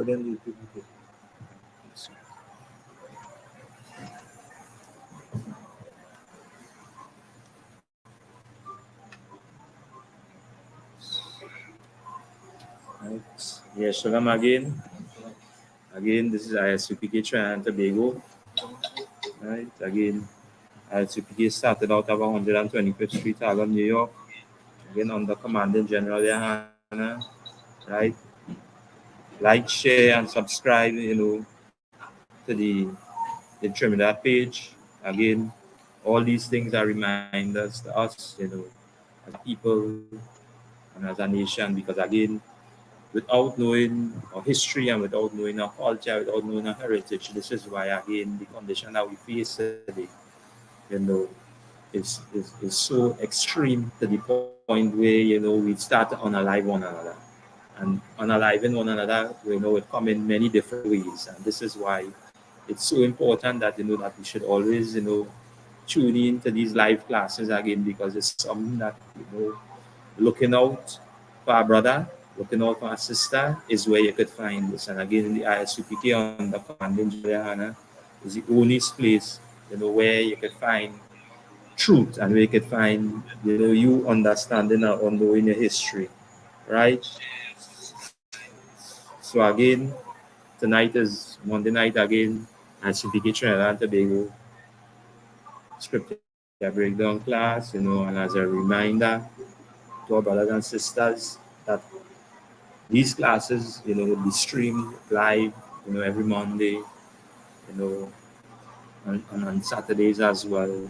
Put in the people. Right. Yeah, Shalom again. Again, this is I.S.U.P.K Trinidad and Tobago. Right. Again, I.S.U.P.K started out of 125th Street, Harlem, New York. Again, under Commanding General YAHANNA. Right. Like, share, and subscribe, to the Trinidad page. Again, all these things are reminders to us, as a people and as a nation, because again, without knowing our history and without knowing our culture, without knowing our heritage, this is why again the condition that we face today, you know, is so extreme to the point where we start to unalive one another. And unaliving one another, it come in many different ways. And this is why it's so important that that we should always tune in to these live classes again, because it's something that looking out for our brother, looking out for our sister is where you could find this. And again, in the I.S.U.P.K under Commanding General is the only place where you could find truth and where you could find you understanding or knowing your history, right? So again, tonight is Monday night again, I.S.U.P.K Trinidad and Tobago scripture breakdown class, and as a reminder to our brothers and sisters that these classes, will be streamed live, every Monday, and on Saturdays as well,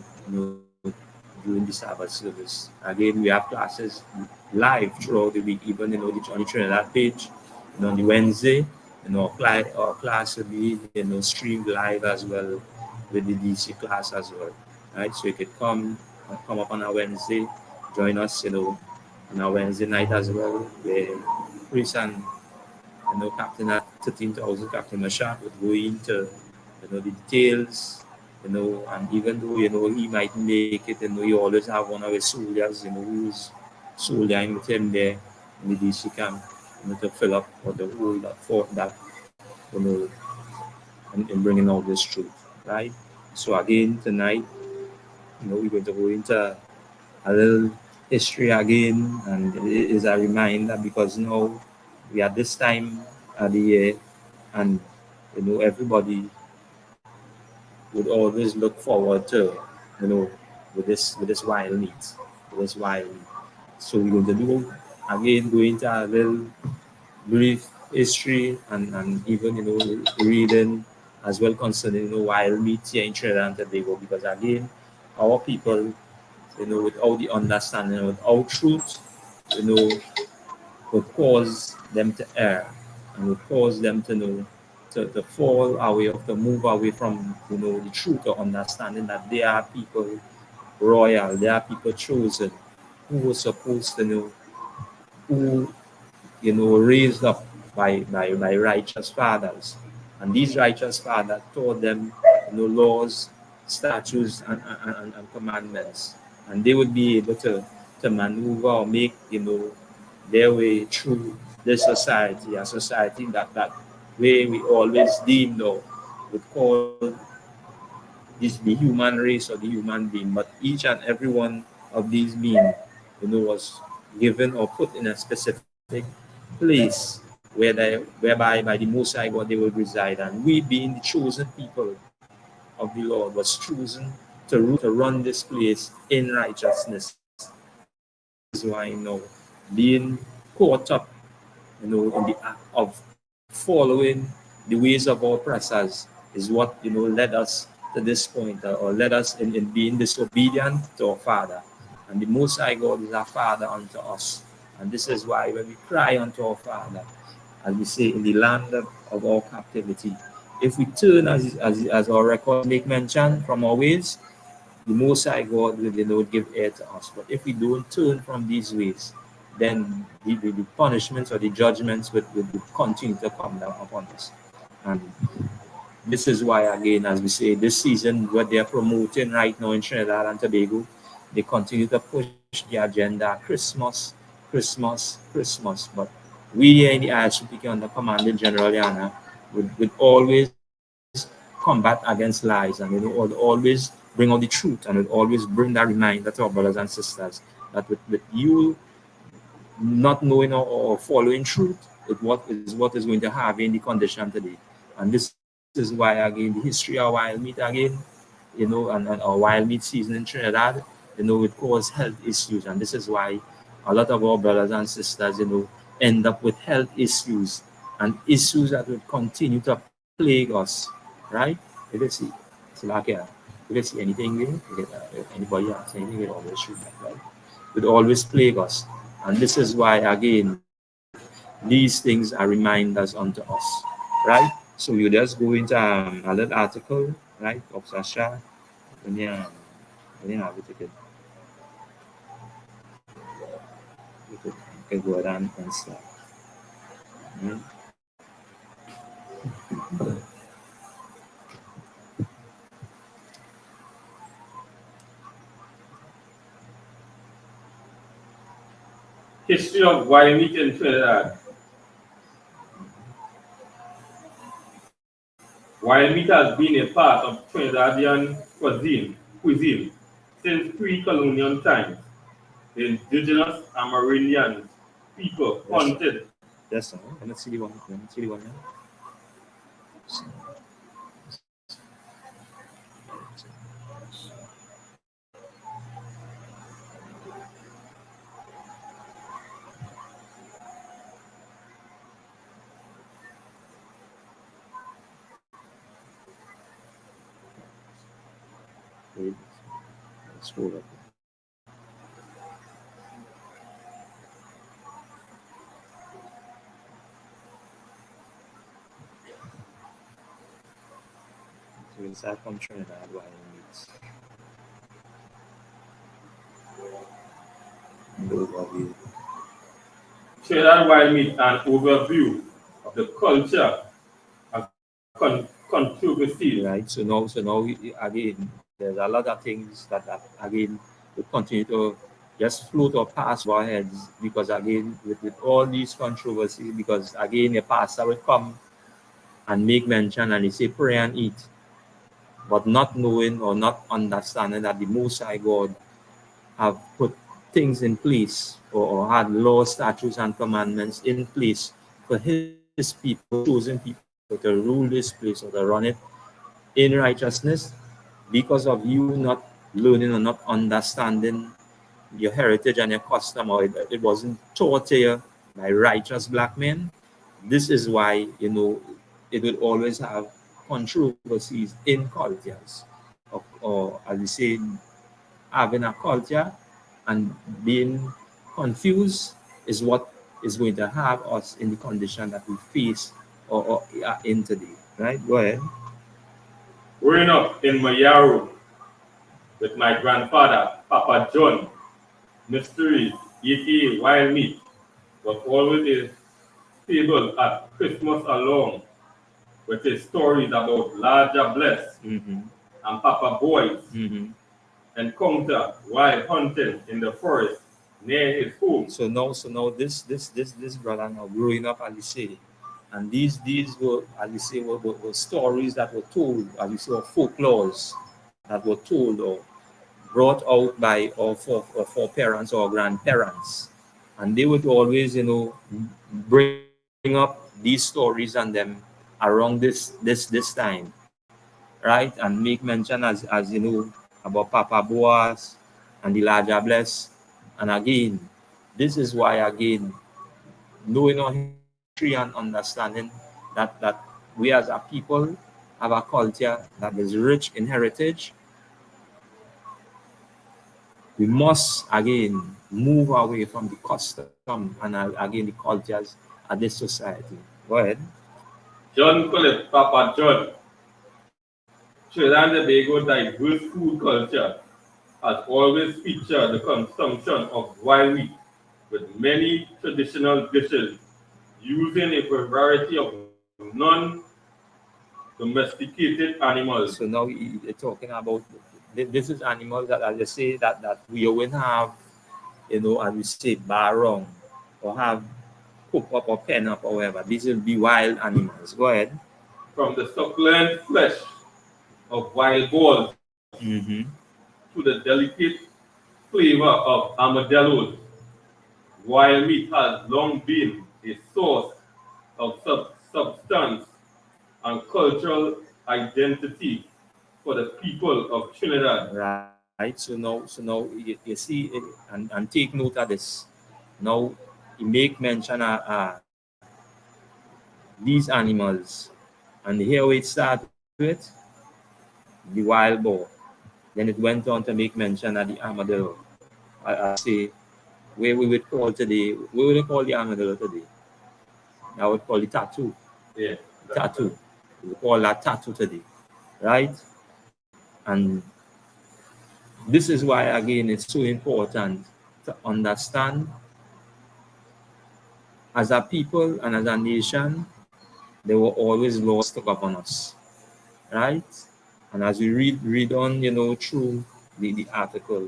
during the Sabbath service. Again, we have classes live throughout the week, even, on the Trinidad page, on the Wednesday, our class will be, streamed live as well with the DC class as well, right? So you could come up on a Wednesday, join us, on our Wednesday night as well, where Chris and Captain at 13,000, Captain Mashak would go into the details, and even though he might make it, you always have one of his soldiers, who's soldiering with him there in the DC camp, to fill up or to hold that fort that, in bringing out this truth, right? So again tonight, we're going to go into a little history again, and it is a reminder because now we are this time of the year, and everybody would always look forward to with this wild meat, with this wild meat. So we're going to do again, go into a little brief history and even reading as well concerning wild meat here in Trinidad and Tobago, because again our people without the understanding, without truth, would cause them to err and would cause them to to fall away or to move away from the truth or understanding that they are people royal, they are people chosen who were supposed to who were raised up by righteous fathers, and these righteous fathers taught them laws, statutes, and commandments, and they would be able to maneuver or make their way through this society, a society that way we always deemed or would call this the human race or the human being, but each and every one of these beings was given or put in a specific place whereby by the Most High God they will reside. And we, being the chosen people of the Lord, was chosen to run this place in righteousness. This is why being caught up in the act of following the ways of our oppressors is what led us to this point, or led us in being disobedient to our Father. And the Most High God is our Father unto us. And this is why when we cry unto our Father, as we say, in the land of our captivity, if we turn, as our records make mention, from our ways, the Most High God will give ear to us. But if we don't turn from these ways, then the punishments or the judgments will continue to come down upon us. And this is why, again, as we say, this season, what they're promoting right now in Trinidad and Tobago, they continue to push the agenda, Christmas, Christmas, Christmas. But we here in the I.S.U.P.K under Commanding General YAHANNA would always combat against lies, and would always bring out the truth, and would always bring that reminder to our brothers and sisters that with you not knowing or following truth, is what is going to have in the condition today. And this is why, again, the history of wild meat, again, and our wild meat season in Trinidad, it caused health issues. And this is why a lot of our brothers and sisters, end up with health issues and issues that will continue to plague us, right? Let's see. So like, yeah, let's see anything, anybody else, anything, it always shoot that, right? Would always plague us. And this is why, again, these things are reminders unto us, right? So you just go into a little article, right, of Sasha, when you have it, you can go ahead and start. Right? History of wild meat in Trinidad. Wild meat has been a part of Trinidadian cuisine since pre-colonial times. The indigenous Amerindian people hunted. Yes, sir. Let me see the one. Let me see the one now. Wait, let's scroll up. So inside from Trinidad, wild meats. And overview. Trinidad wild meat, an overview of the culture and controversies. Right. So now again, there's a lot of things that again will continue to just float or pass over our heads, because again, with all these controversies, because again, a pastor will come and make mention and he say pray and eat, but not knowing or not understanding that the Most High God have put things in place, or had laws, statutes, and commandments in place for his people, his chosen people, to rule this place or to run it in righteousness, because of you not learning or not understanding your heritage and your custom, or it wasn't taught to you by righteous black men. This is why, it will always have controversies in cultures, or as we say, having a culture and being confused is what is going to have us in the condition that we face or are in today. Right? Go ahead. Growing up in Mayaru with my grandfather, Papa John, mysteries, aka wild meat, was always a staple at Christmas along with his stories about larger bless Mm-hmm. and Papa Boys Mm-hmm. encounter while hunting in the forest near his home. So now this brother now growing up, as you say, and these were, as you say, were stories that were told, as you say, or folklores that were told or brought out by our foreparents or grandparents, and they would always, bring up these stories and them around this time, right, and make mention, as about Papa Boaz and the larger bless. And again, this is why, again, knowing our history and understanding that we as a people have a culture that is rich in heritage, we must again move away from the custom and again the cultures of this society. Go ahead. John Philip, Papa John, Trinidad and Tobago diverse food culture has always featured the consumption of wild meat with many traditional dishes using a variety of non-domesticated animals. So now you're talking about this is animals that, as you say, that we will have, as we say, barong, or have hook up or pen up or whatever. These will be wild animals. Go ahead. from the succulent flesh of wild boars Mm-hmm. to the delicate flavor of armadillos. Wild meat has long been a source of substance and cultural identity for the people of Trinidad. Right. So now you see and take note of this. Now you make mention of these animals, and here we start with the wild boar. Then it went on to make mention of the armadillo. I say where we would call today, we would call the armadillo today. I would call it tattoo. Yeah, that's Tattoo. correct. We call that tattoo today, right? And this is why again it's so important to understand as a people and as a nation, there were always laws stuck upon us, right? And as we read on, through the article,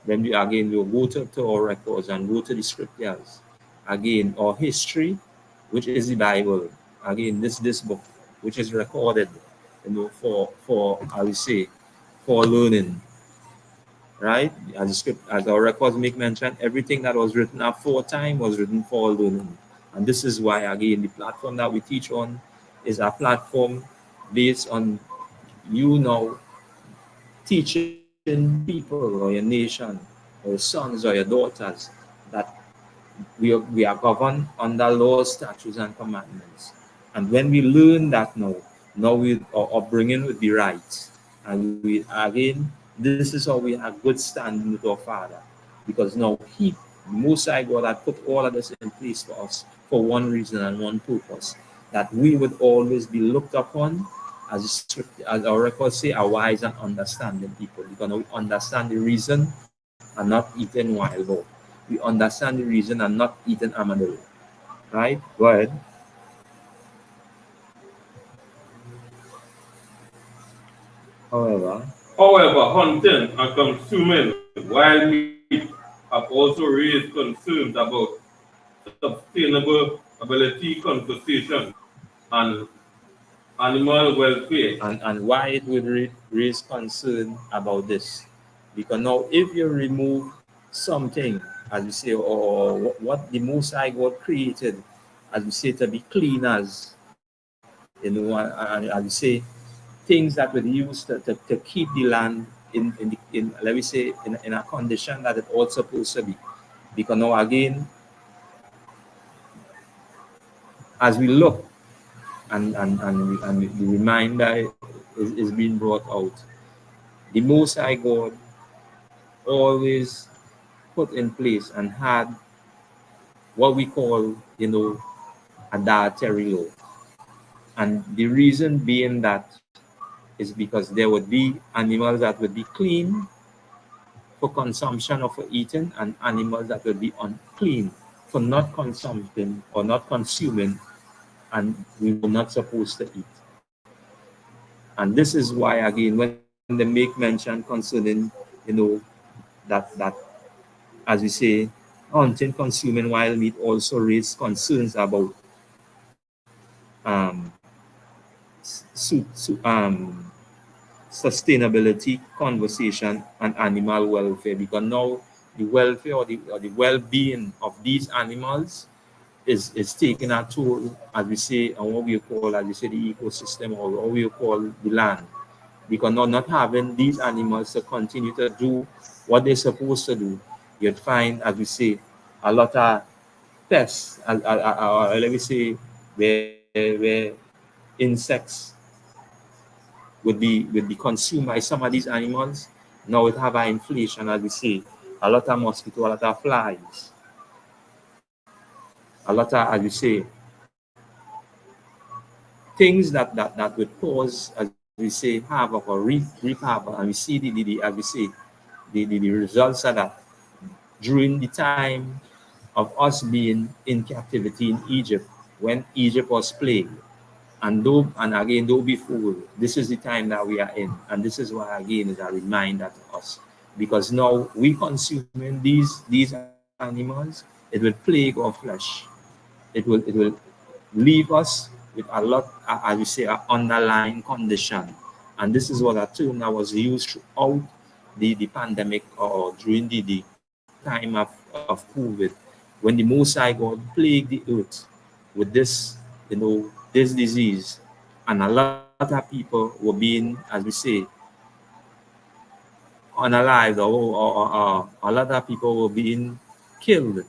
then we again we'll go to our records and go to the scriptures. Again, our history, which is the Bible. Again, this book, which is recorded, for I will say, for learning, right? As the script, as our records make mention, everything that was written aforetime was written for learning. And this is why, again, the platform that we teach on is a platform based on you now teaching people or your nation or your sons or your daughters that we are governed under laws, statutes, and commandments. And when we learn that now our upbringing would be right. And we again, this is how we have good standing with our Father. Because now He, Most High God, had put all of this in place for us for one reason and one purpose. That we would always be looked upon as our records say, a wise and understanding people. Because we understand the reason and not eating wild boar. We understand the reason and not eating armadillo. Right? Go ahead. However, However, hunting and consuming wild meat have also raised concerns about sustainability conversation and animal welfare. and why it would raise concern about this, because now if you remove something, as we say, or what the Most High God created, as we say, to be clean and as we say, things that would use to keep the land in let me say in a condition that it all supposed to be. Because now again, as we look and the reminder is being brought out, the Most High God always put in place and had what we call, a dietary law. And the reason being that is because there would be animals that would be clean for consumption or for eating, and animals that would be unclean for not consuming or not consuming, and we were not supposed to eat. And this is why, again, when they make mention concerning, that as we say, hunting, consuming wild meat also raise concerns about um, sustainability conversation and animal welfare, because now the welfare or the well-being of these animals is taking a toll, as we say, on what we call, as we say, the ecosystem, or what we call the land. Because now not having these animals to continue to do what they're supposed to do, you'd find, as we say, a lot of pests, let me say, where insects would be consumed by some of these animals. Now it have an inflation, as we say, a lot of mosquito, a lot of flies, a lot of, as we say, things that would cause, as we say, havoc or reap havoc. And we see as we say, the results of that during the time of us being in captivity in Egypt, when Egypt was plagued. And again, don't be fooled. This is the time that we are in. And this is why, again, is a reminder to us. Because now we consuming these animals, it will plague our flesh. it will leave us with a lot, as you say, an underlying condition. And this is what a term that was used throughout the pandemic, or during the time of COVID, when the Most High God plagued the earth with this disease, and a lot of people were being, as we say, unalive, or a lot of people were being killed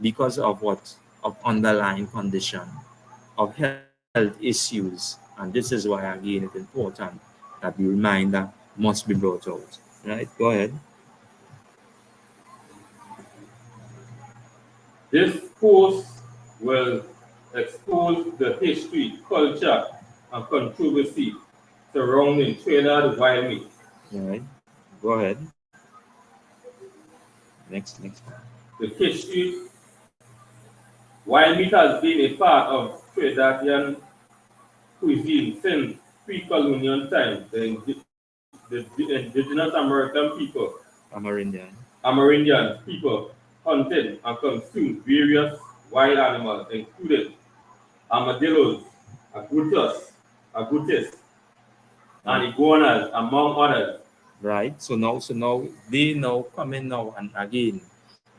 because of what? Of underlying condition, of health issues. And this is why, again, it's important that the reminder must be brought out. Right? Go ahead. This post will expose the history, culture, and controversy surrounding Trinidad wild meat. All right. Go ahead. Next. The history, wild meat has been a part of Trinidadian cuisine since pre-colonial times. The indigenous American people, Amerindian. Amerindian people, hunted and consumed various wild animals, including armadillos, agoutis, and Right. iguanas, among others. Right. So now they now coming now, and again,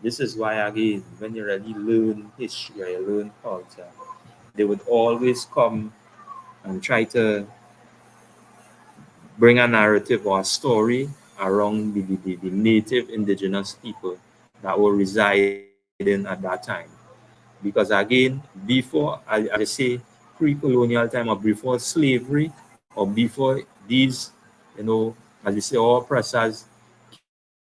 this is why, again, when you really learn history or you learn culture, they would always come and try to bring a narrative or a story around the native indigenous people that were residing at that time. Because again, before, I say, pre-colonial time, or before slavery, or before these, as you say, our oppressors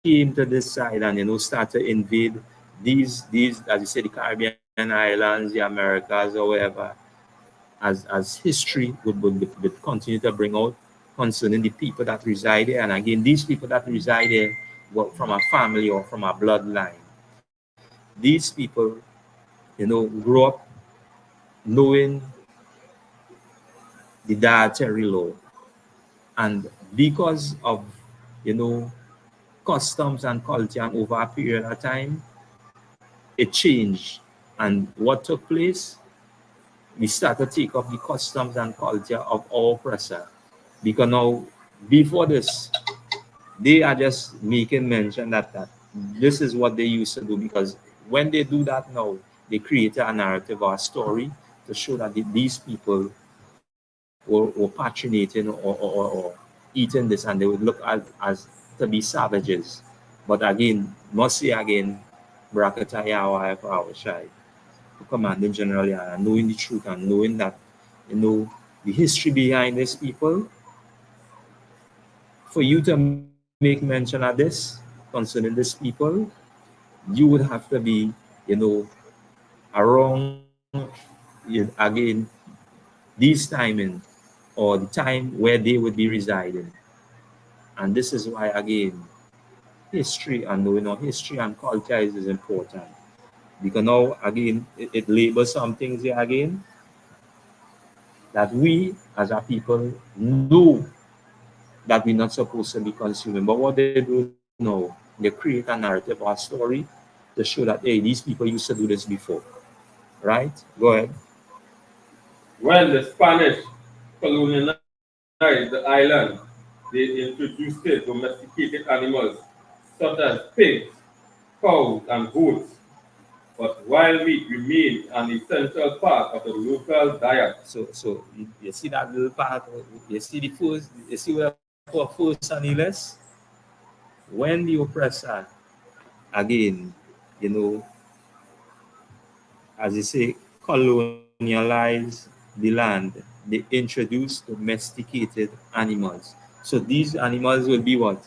came to this side and start to invade these, as you say, the Caribbean islands, the Americas, or wherever, as history would continue to bring out concerning the people that reside there. And again, these people that reside there were from a family or from a bloodline. These people, grew up knowing the dietary law. And because of, you know, customs and culture, and over a period of time, it changed. And what took place? We start to take up the customs and culture of our oppressor. Because now, before this, they are just making mention that this is what they used to do. Because when they do that now, they create a narrative or a story to show that these people were patrionating, or eating this, and they would look as to be savages. But again, must say again, Brakatayawa for our side, commanding generally, and knowing the truth, and knowing that, the history behind these people. For you to make mention of this concerning these people, you would have to be, around, again, these timing, or the time where they would be residing. And this is why, again, history, and knowing our history and culture is important. Because now, again, it labels some things here again that we as a people know that we're not supposed to be consuming. But what they do now, they create a narrative or a story to show that, hey, these people used to do this before. Right? Go ahead. When the Spanish colonized the island, they introduced domesticated animals such as pigs, cows, and goats, but wild meat remained an essential part of the local diet. So you see that little part, you see the first, you see where for first on the list? When the oppressor, again, you know, as you say, colonialize the land, they introduce domesticated animals. So these animals will be what?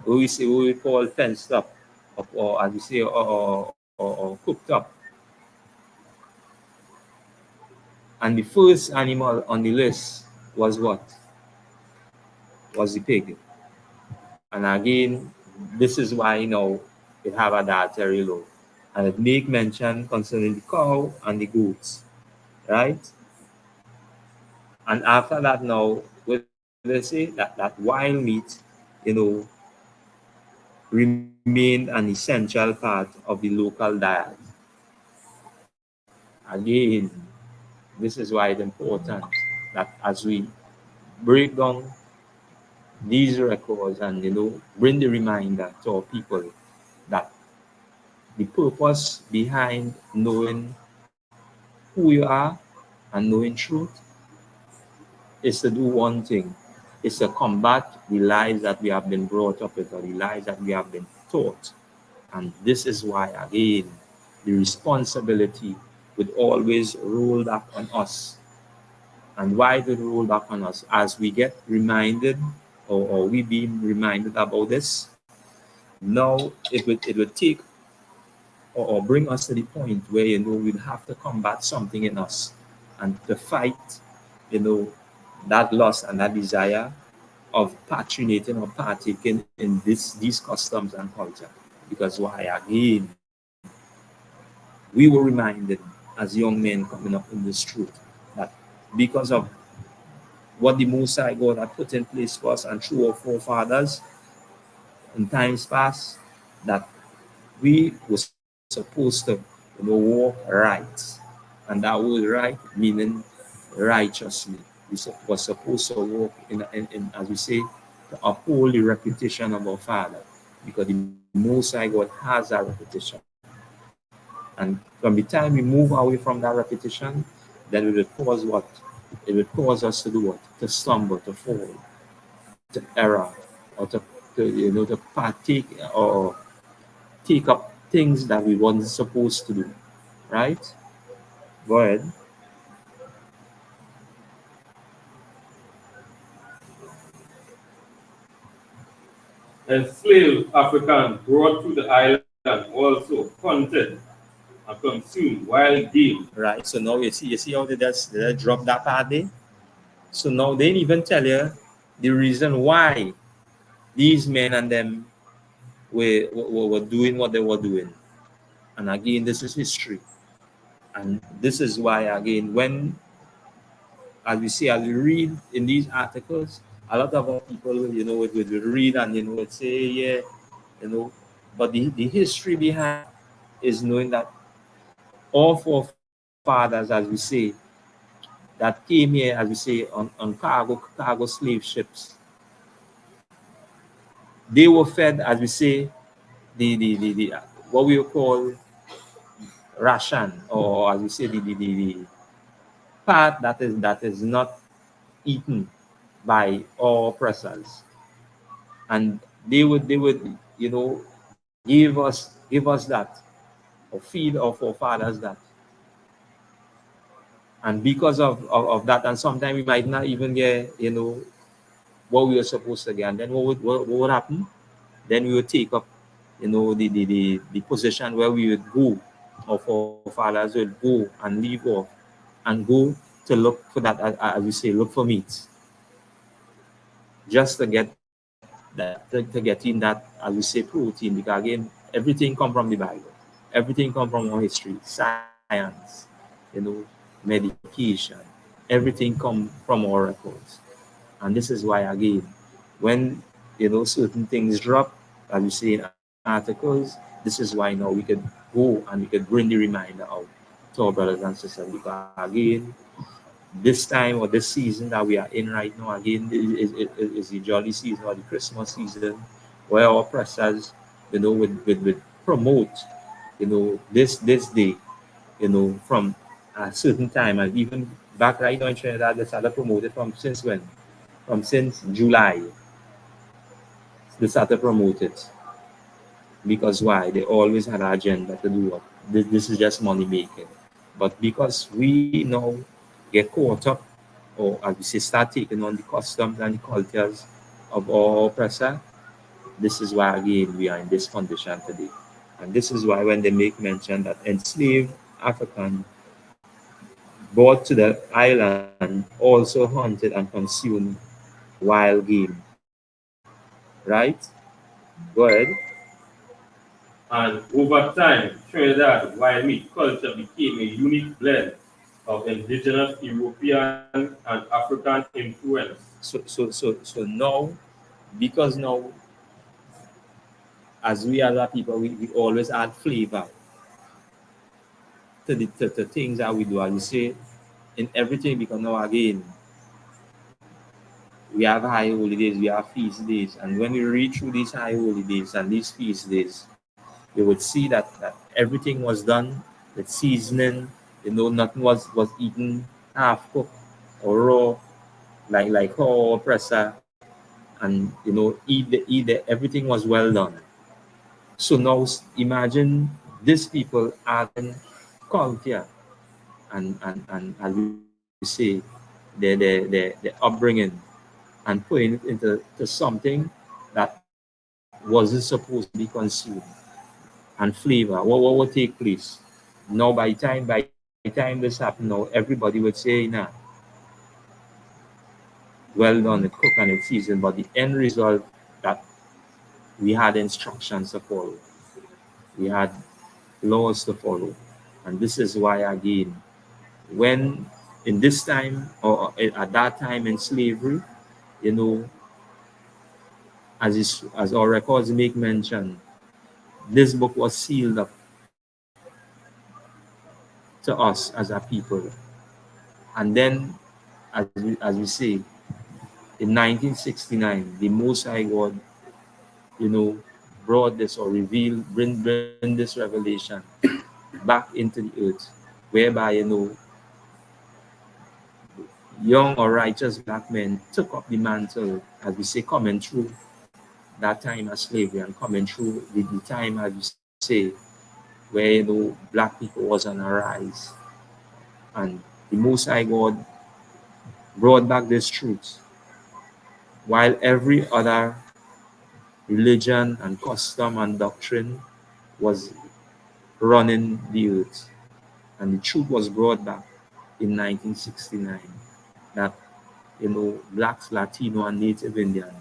We call fenced up, or as you say, or cooked up. And the first animal on the list was what? Was the pig. And again, this is why, it have a dietary law. And it make mention concerning the cow and the goats, right? And after that now, will they say that wild meat, you know, remained an essential part of the local diet. again, this is why it's important that as we break down these records and bring the reminder to our people that the purpose behind knowing who you are and knowing truth is to do one thing, is to combat the lies that we have been brought up with or the lies that we have been taught. And this is why, again, the responsibility would always roll back on us. And why did it roll back on us? As we get reminded, or we being reminded about this, now it would take or bring us to the point where we'd have to combat something in us and to fight, you know, that lust and that desire of patronizing or partaking in these customs and culture. Because why? Again, we were reminded as young men coming up in this truth that because of what the Most High God had put in place for us and through our forefathers in times past, that we were supposed to walk right. And that word right meaning righteously. We were supposed to walk in, as we say, to uphold the reputation of our Father. Because the Most High God has that reputation. And from the time we move away from that repetition, then it will cause what? It will cause us to do what? To stumble, to fall, to error, or to partake or take up things that we weren't supposed to do. Right? Go ahead. Enslaved Africans brought to the island also hunted and consumed wild game. Right. So now you see how they drop that part there? So now they didn't even tell you the reason why these men and them were doing what they were doing. And again, this is history. And this is why, again, when, as we see, as we read in these articles, a lot of our people, would read and, would say, yeah, you know, but the history behind is knowing that all forefathers, as we say, that came here, as we say, on cargo slave ships, they were fed, as we say, the what we call ration, or as we say, the part that is not eaten by all oppressors, and they would give us that, or feed our forefathers that. And because of that, and sometimes we might not even get what we were supposed to get. And then what would happen? Then we would take up the position where we would go, or forefathers would go and leave off and go to look for that, as we say, look for meat, just to get that, to get in that, as we say, protein. Because again, everything come from the Bible, everything come from our history, science, medication, everything come from our records. And this is why, again, when certain things drop, as we say in articles, this is why now we could go and we could bring the reminder out to our brothers and sisters. Because again, this time or this season that we are in right now, again, is the jolly season or the Christmas season, where our oppressors, would promote, this day, from a certain time. And even back right now in Trinidad, they started promoted from since when? From since July. They started promoted. Because why? They always had an agenda to do what? This is just money making. But because we now get caught up, or as we say, start taking on the customs and the cultures of our oppressor, this is why, again, we are in this condition today. And this is why when they make mention that enslaved African brought to the island also hunted and consumed wild game. Right? Go ahead. And over time, Trinidad wild meat culture became a unique blend of indigenous European and African influence. So now, because now, as we as a people, we always add flavor to things that we do. As you say, in everything, because now again, we have high holidays, we have feast days, and when we read through these high holidays and these feast days, you would see that everything was done with seasoning. Nothing was eaten half cooked or raw, like how oppressor, and everything was well done. So now imagine these people adding culture and as we say, their upbringing, and putting it into something that wasn't supposed to be consumed, and flavor. What would take place? Now by time this happened, now everybody would say, nah, well done, it cook and it's seasoned, but the end result that we had instructions to follow, we had laws to follow. And this is why again, when in this time or at that time in slavery, you know, as our records make mention, this book was sealed up to us as a people. And then, as we say, in 1969, the Most High God, brought this or bring this revelation back into the earth, whereby, young or righteous black men took up the mantle, as we say, coming through that time of slavery and coming through the time, as you say, where, black people was on a rise. And the Most High God brought back this truth, while every other religion and custom and doctrine was running the earth. And the truth was brought back in 1969 that, blacks, Latino, and Native Indian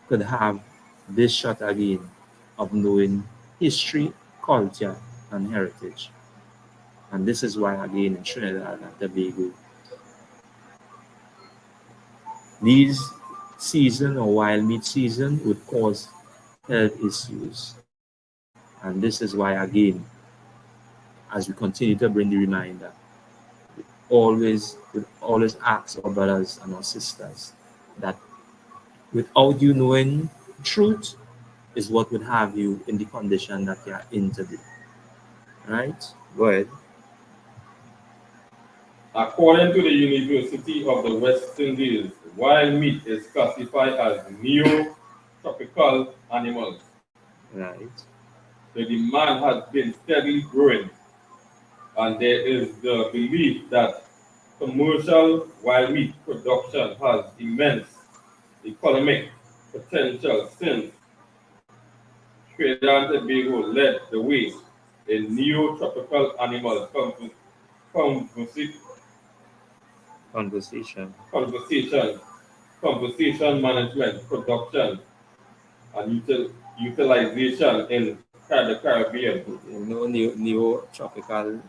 could have this shot again of knowing history, culture, and heritage. And this is why, again, in Trinidad and Tobago, these season or wild meat season would cause health issues. And this is why, again, as we continue to bring the reminder, always ask our brothers and our sisters that without you knowing truth is what would have you in the condition that you are in today. Right? Go ahead. According to the University of the West Indies, wild meat is classified as neo-tropical animals. Right. The demand has been steadily growing, and there is the belief that commercial wild meat production has immense economic potential since Trinidad and Tobago led the way in neo-tropical animal conversi- Conversation. conversation, conversation management, production, and utilization in the Caribbean. Neo-tropical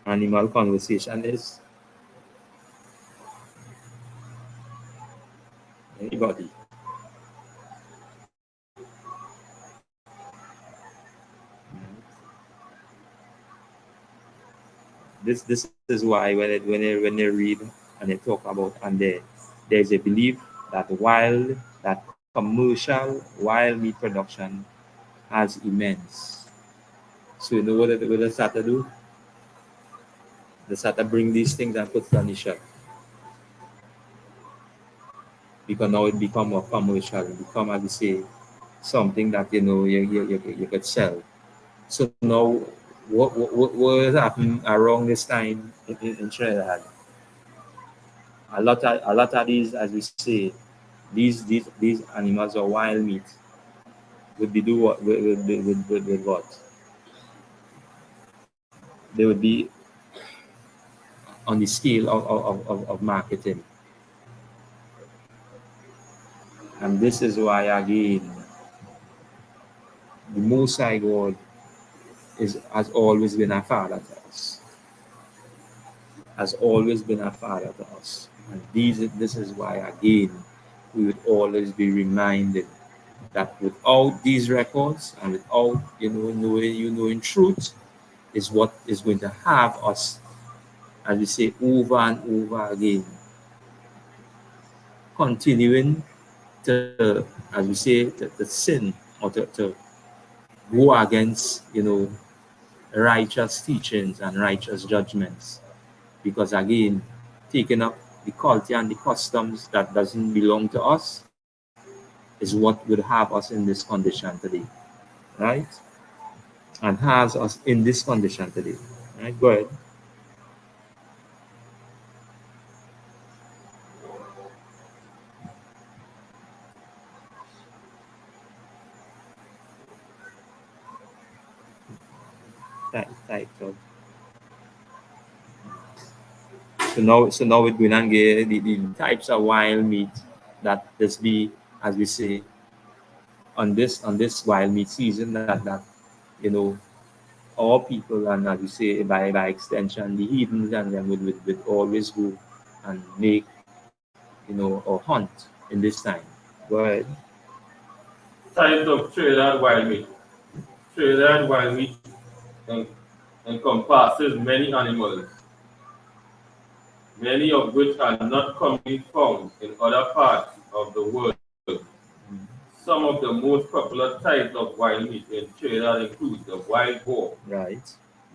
animal conversation is anybody. This is why when they read and they talk about, and there's a belief that commercial wild meat production has immense. So you know what they start to do? They start to bring these things and put it on the shelf, because now it become more commercial. It become, as we say, something that you could sell. So now what has happened around this time in Trinidad? A lot of these, as we say, these animals or wild meat would be do what with what they would be on the scale of marketing. And this is why again the Most High God has always been a father to us, has always been a father to us. And this is why again we would always be reminded that without these records and without knowing truth, is what is going to have us, as we say, over and over again, continuing to, as we say, to sin or to go against, righteous teachings and righteous judgments. Because again, taking up the culture and the customs that doesn't belong to us is what would have us in this condition today, right? And has us in this condition today, right? Go ahead. Type of. So now we're going and get the types of wild meat that this be, as we say, on this wild meat season, that you know all people, and as we say, by extension the heathens, and then would always go and make, or hunt in this time. Go ahead. Types of trailer wild meat. Trailer wild meat en- encompasses many animals, many of which are not commonly found in other parts of the world. Some of the most popular types of wild meat in Trinidad include the wild boar, Right.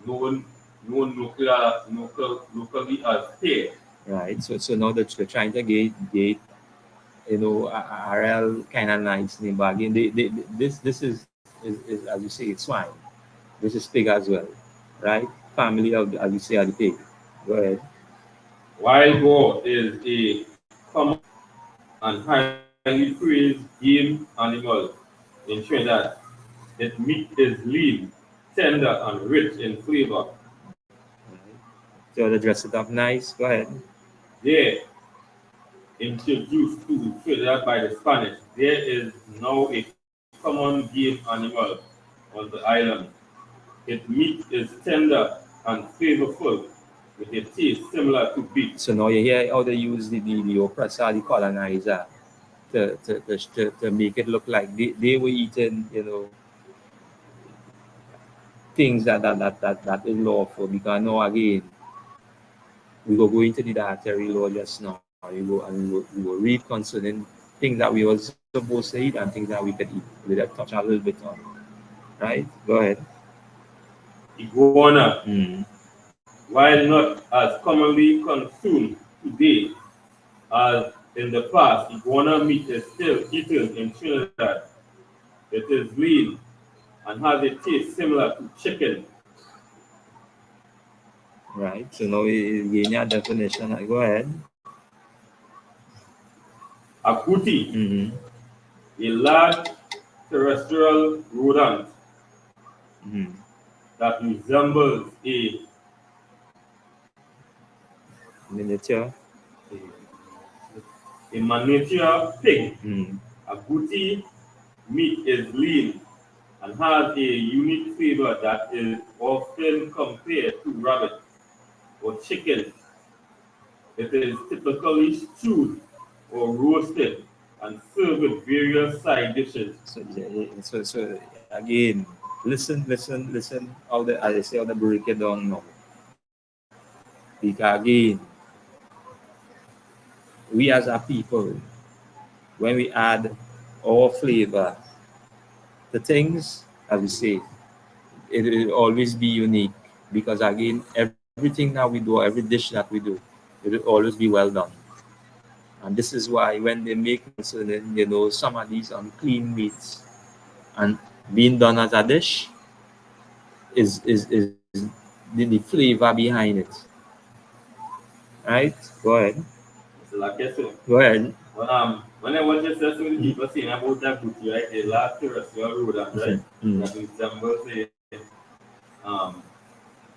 known locally as hare. Right. So now that they're trying to get a real kind of nice name bargain. This is, as you say, it's swine. This is pig as well, right? Family of, as you say, of the pig. Go ahead. Wild boar is a common and highly praised game animal in Trinidad. Its meat is lean, tender, and rich in flavor. Right. So to dress it up nice. Go ahead. There, introduced to Trinidad by the Spanish, there is now a common game animal on the island. Its meat is tender and flavorful, with a taste similar to beef. So now you hear how they use the oppressor, the colonizer, to make it look like they were eating, things that is lawful. Because now again, we go into the dietary law just now. We will read concerning things that we were supposed to eat and things that we could eat. We'll touch a little bit on, right? Go ahead. Iguana, Mm. while not as commonly consumed today as in the past, iguana meat is still eaten in Trinidad. It is lean and has a taste similar to chicken. Right. So now we gain your definition. Go ahead. Agouti, Mm-hmm. a large terrestrial rodent Mm-hmm. that resembles Miniature. a miniature pig. Mm. Agouti meat is lean and has a unique flavor that is often compared to rabbit or chicken. It is typically stewed or roasted and served with various side dishes. So again, listen. How the, as I say, how the break it down now. Because again, we as a people, when we add our flavor to things, as we say, it will always be unique. Because again, everything that we do, every dish that we do, it will always be well done. And this is why when they make concerning, some of these unclean meats and being done as a dish is the flavor behind it. Right? Go ahead. It's like I said. Go ahead. When I watch this, so many people saying about that booty, right? A large terrestrial rodent, right? Mm. That resembles um,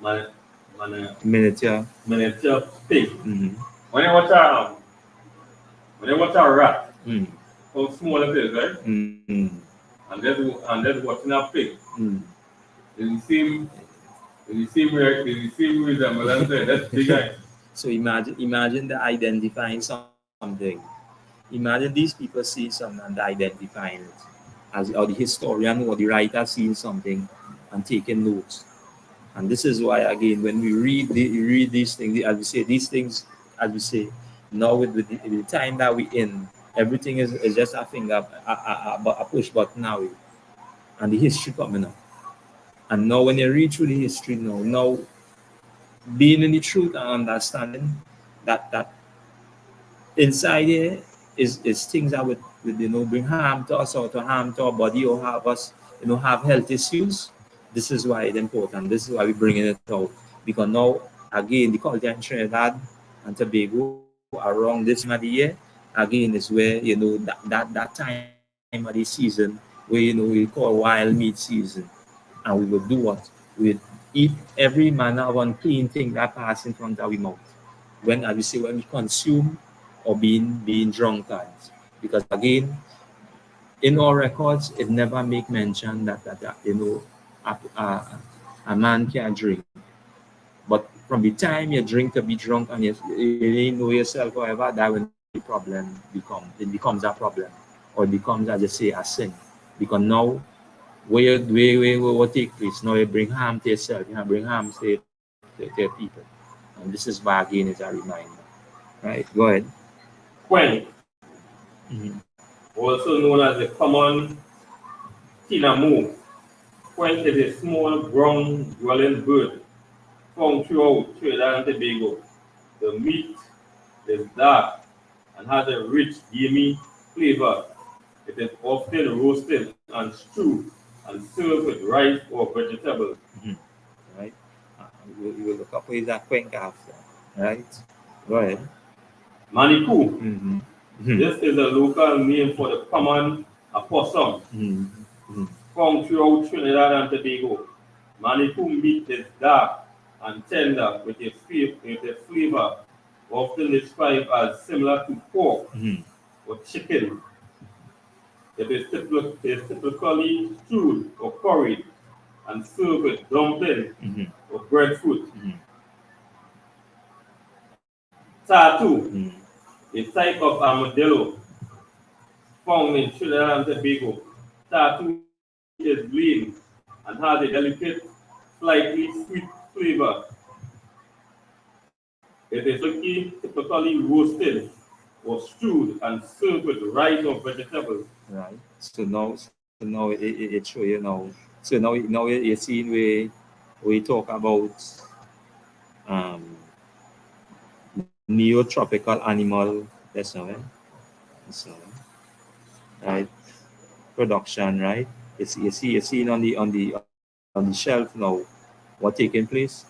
man, Miniature. miniature pig. Mm. When I watch when I watch a rat, Mm. how small it is, right? Mm. And then watching a pig, Mm. is the same, is the same resemblance there. That's big guy. So imagine the identifying something. Imagine these people see something and identifying it, as or the historian or the writer seeing something and taking notes. And this is why, again, when we read these things, as we say, these things, as we say, now with the time that we in, everything is just a finger, a push button now, and the history coming up. And now, when you read through the history, now being in the truth and understanding that inside here is things that would bring harm to us or to harm to our body or have us have health issues. This is why it's important. This is why we're bringing it out, because now again the culture in Trinidad and Tobago around this time of the year again is where that time of the season where we call wild meat season. And we would do what? We would eat every manner of unclean thing that pass in front of our mouth. When, as we say, when we consume or being drunkards. Because again, in our records, it never make mention that a man can drink. But from the time you drink to be drunk and you didn't know yourself, however, that when the problem becomes a problem, or it becomes, as you say, a sin. Because now where what take place. Now you bring harm to yourself, you bring harm to people. And this is why again is a reminder. Right? Go ahead. Quench, Mm-hmm. also known as the common tinamou. Quench is a small brown dwelling bird found throughout Trinidad and Tobago. The meat is dark and has a rich, gamey flavor. It is often roasted and stewed and served with rice or vegetables. Mm-hmm. Right? You will look up with that quench after. Right? Go ahead. Manikou. Mm-hmm. This is a local name for the common opossum Mm-hmm. found throughout Trinidad and Tobago. Manitou meat is dark and tender with a flavor often described as similar to pork Mm-hmm. or chicken. It is typically stewed or curried and served with dumpling Mm-hmm. or breadfruit. Mm-hmm. Tattoo, Mm-hmm. a type of armadillo found in Trinidad and Tobago. Tattoo meat is lean and has a delicate, slightly sweet flavor. It is typically roasted or stewed and served with rice or vegetables. Right. So now it show So now you're seeing where we talk about um neotropical animal. That's no, so right production, right? You're seeing on the shelf now what taking place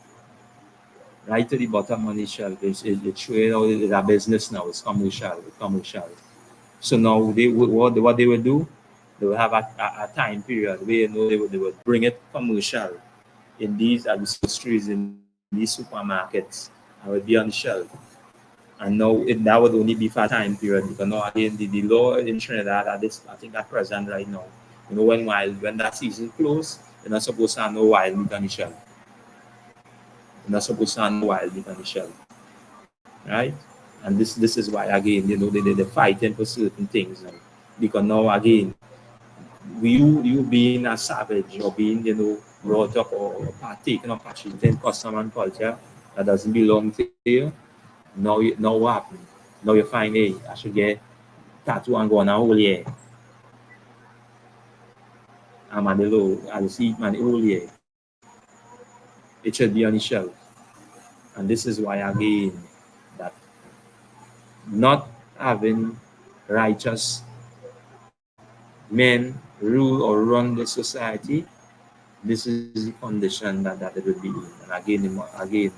right to the bottom on the shelf. It's showing how it's a business now. It's commercial. So now what they will do, they will have a time period where they would bring it commercial in these groceries, in these supermarkets, and would be on the shelf. And now that would only be for a time period, because now again the law in Trinidad at this, I think, at present right now, when that season close, you're not supposed to have no wild meat on the shelf. You're not supposed to have no wild meat on the shelf, right? And this is why again they're fighting for certain things now. Because now again, you being a savage or being brought up or partaking of in custom and culture that doesn't belong to you. Now what happened? Now you find, hey, I should get tattoo and go on a whole year. I'm at the low, I see man the whole year. It should be on the shelf. And this is why again that not having righteous men rule or run the society, this is the condition that it would be in. And again,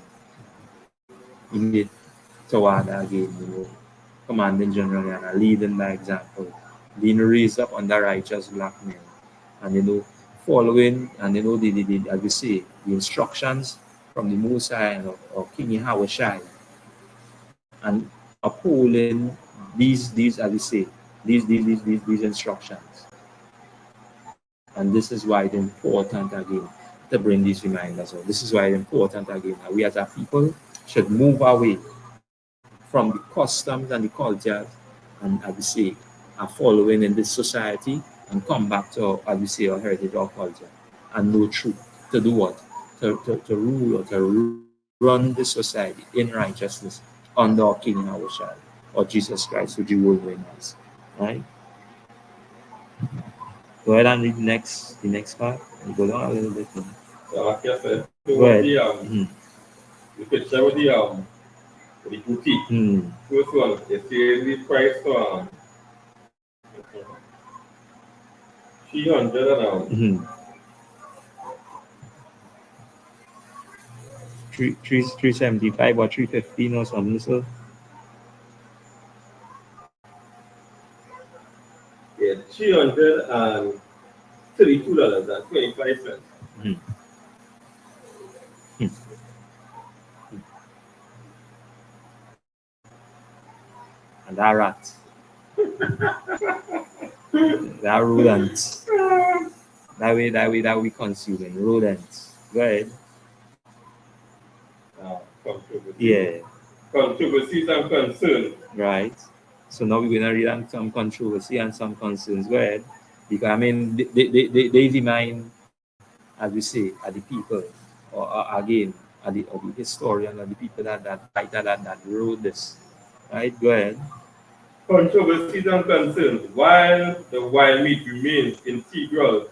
you need toward again, commanding generally and leading by example, being raised up under righteous black men, and following and as we say, the instructions from the Most High or King Yahushai, and upholding these as we say, these instructions. And this is why it's important again to bring these reminders up. This is why it's important again that we as a people should move away from the customs and the cultures, and as we say, are following in this society, and come back to, as we say, our heritage, our culture, and know truth. To do what? to rule or to run the society in righteousness under our King our Child or Jesus Christ, who the world reigns. Right? Go ahead and read the next part. You go down a little bit. So like I said, Go ahead. the picture with the boutique. First one, it says the price for 300 375 or 315 or something. So yeah, $332.25. and that rat, that rodents, that we consuming rodents. Go ahead. Controversy. Yeah. Controversies and concerns. Right. So now we're gonna read on some controversy and some concerns. Go ahead. Because I mean, they remind, as we say, are the people, or again, are the historian, are the people that fighter that wrote this. Right. Go ahead. Controversies and concerns. While the wild meat remains integral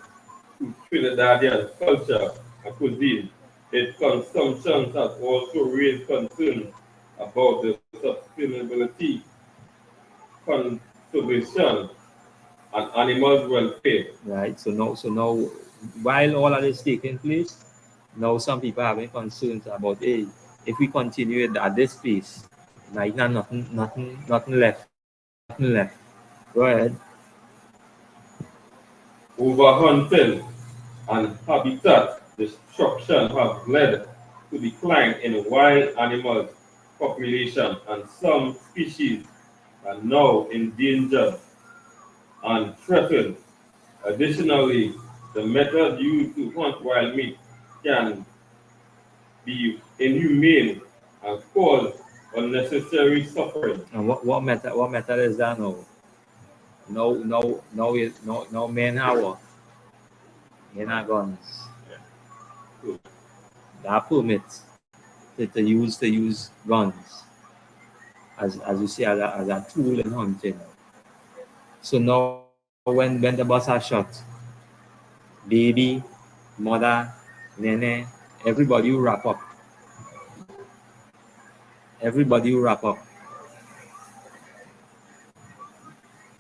to Trinidadian culture and cuisine, its consumption has also raised concerns about the sustainability, conservation, and animals' welfare. Right. So now, while all of this taking place, now some people are having concerns about, hey, if we continue at this pace, like nothing left, nothing left. Go ahead. Overhunting and habitat destruction have led to decline in wild animals population, and some species are now endangered and threatened. Additionally, the method used to hunt wild meat can be inhumane and cause unnecessary suffering. And what method is that now? No men hour. Men are guns. That permits to use guns as you say as a tool in hunting. So now when the bus are shot, baby, mother, nene, everybody will wrap up. Everybody will wrap up.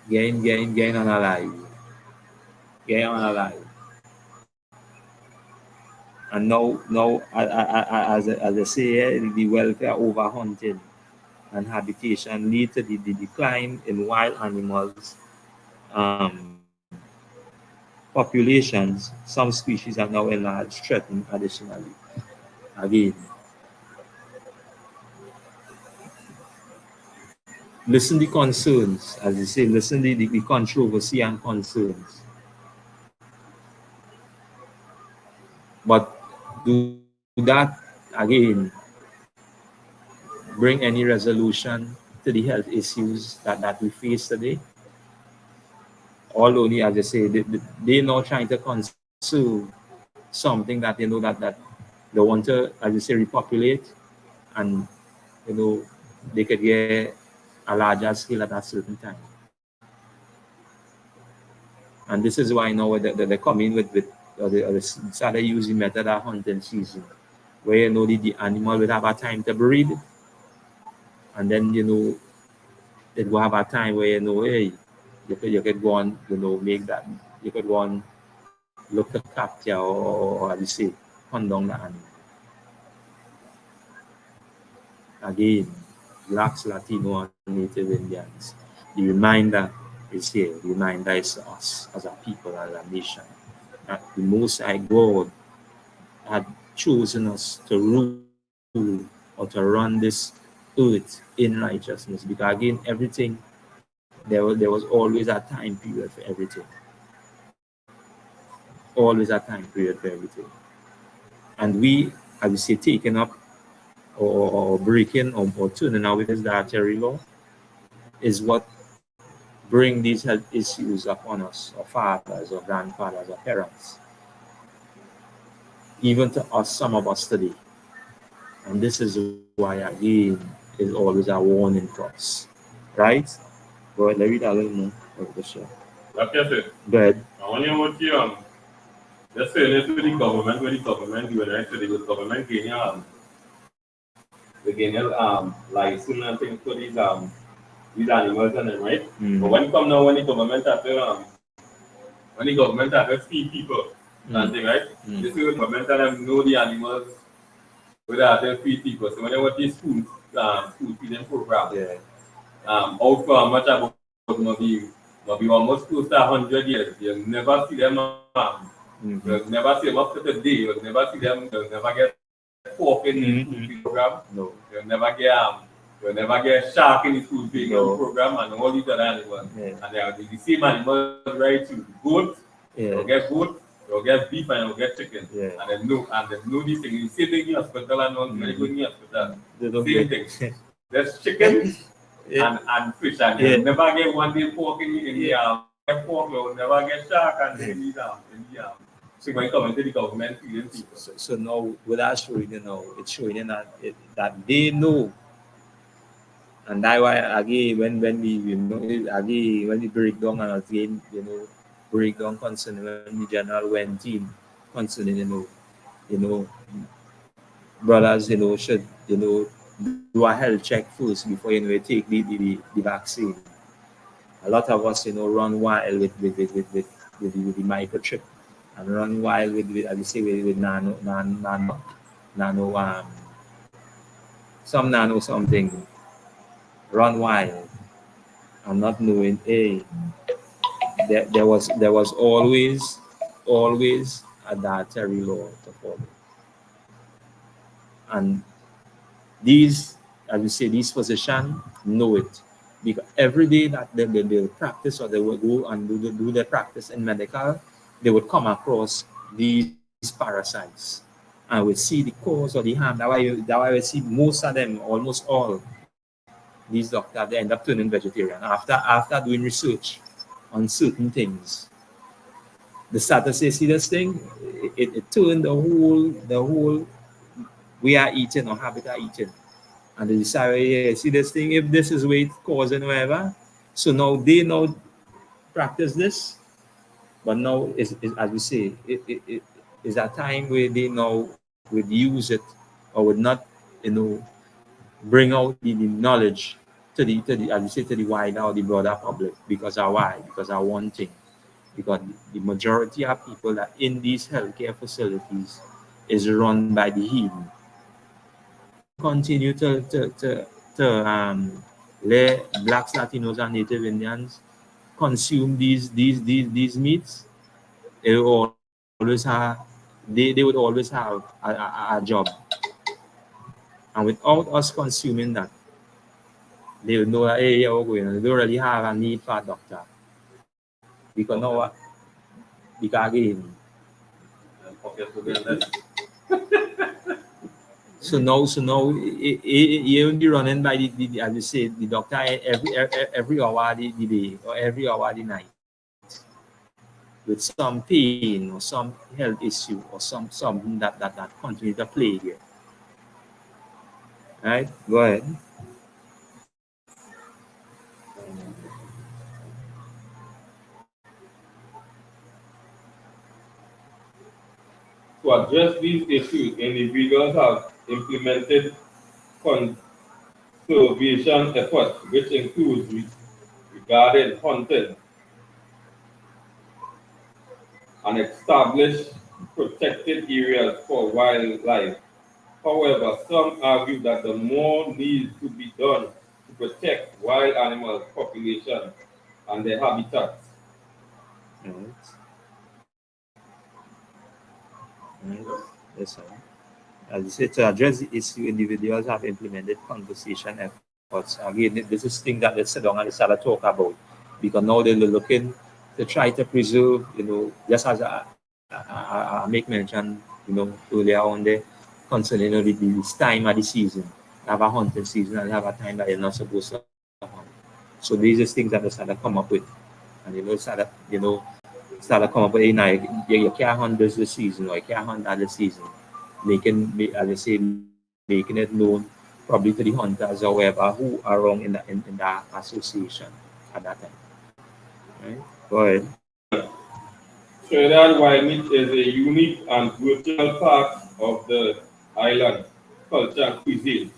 Gain on alive. Gain on alive. And now as I say, the welfare over hunting and habitation lead to the decline in wild animals populations. Some species are now enlarged, threatened additionally. Again, listen the concerns, as you say, listen the controversy and concerns. But do that again bring any resolution to the health issues that we face today? All only, as I say, they're now trying to conserve something that they know that they want to, as you say, repopulate, and you know they could get a larger scale at a certain time. And this is why now they come in or they started using method of hunting season, where the animal will have a time to breed, and then it will have a time where hey, you could go on make that, you could go on look to capture or as you say, hunt down the animal. Again, blacks, Latino, and Native Indians. The reminder is here. The reminder is us as a people, as a nation, that the Most High God had chosen us to rule or to run this earth in righteousness. Because again, everything, there was always a time period for everything. Always a time period for everything. And we, as we say, taking up or breaking or turning away this dietary law is what bring these health issues upon us, or fathers, or grandfathers, or parents. even to us, some of us today. And this is why, again, is always a warning for us. Right? Go ahead, let me read a little more of the show. Like I said, Go ahead. I want you what you just say this with the government, with the government doing right, so the government getting they getting license and things for these animals and them, right? But when it come now, when the government have to feed people and thing, right? This is the government and them know the animals without them feed people. So when they want these food feeding program, Yeah. out for how much about maybe almost close to 100 years, you'll never see them. You'll never see them up to today. You'll never see them. You'll never get pork in the food feeding program. No. You'll never get shark in the food feeding program and all these other animals. Yeah. And they are the same animals, right? To goat, you'll get goat, you'll get beef, and you'll get chicken. Yeah. And they know these things. You see things in the hospital and all when you go in the hospital. They don't Same get- thing. There's chicken Yeah. and fish, and you'll never get one day pork in the pork, you'll never get shark and in the so when you come into the government feeding people. So now, with that showing, it's showing that they know. And that's why, again, when we break down and again, break down concerning when the general went in, concerning, brothers, should, do a health check first before, you take the vaccine. A lot of us, run wild with the microchip and run wild with as you say, with nano, some nano something, run wild and not knowing, hey, there was always a dietary law to follow. And these, as we say, these physicians know it. Because every day that they practice, or they will go and do their practice in medical, they would come across these parasites and would see the cause or the harm. That why we see most of them, almost all these doctors, they end up turning vegetarian after doing research on certain things. The start to say, see this thing, it turned the whole way I eating or habit I eating. And they decide, yeah, see this thing, if this is where it causing whatever. So now they now practice this, but now is as we say, it is a time where they now would use it or would not, bring out the knowledge to the as we say, to the wider or the broader public, because of why? Because of one thing. Because the majority of people that in these healthcare facilities is run by the heathen. Continue to let blacks, Latinos, and Native Indians consume these meats. They will always have they would always have a job, and without us consuming that, they would know that, hey, yeah, we're going. They don't really have a need for a doctor, because now what? Because again, so now you will be running by as you say, the doctor every hour of the day or every hour of the night with some pain or some health issue or something that continue to plague you. Right? Go ahead. To address these issues, individuals have implemented conservation efforts, which includes regarding hunting and established protected areas for wildlife. However, some argue that the more needs to be done to protect wild animal populations and their habitats. Right. Right. Yes, sir. As you say, to address the issue, individuals have implemented conversation efforts. Again, this is thing that they sit down and they start to talk about, because now they're looking to try to preserve, just as I make mention, earlier on there, concerning, this time of the season. They have a hunting season and they have a time that you're not supposed to hunt. So these are things that they start to come up with. And start to come up with, you can't hunt this season or you can't hunt that season. As I say, making it known probably to the hunters or whoever who are wrong in that association at that time. Right? Go ahead. Trinidad wild meat is a unique and virtual part of the island culture and cuisine.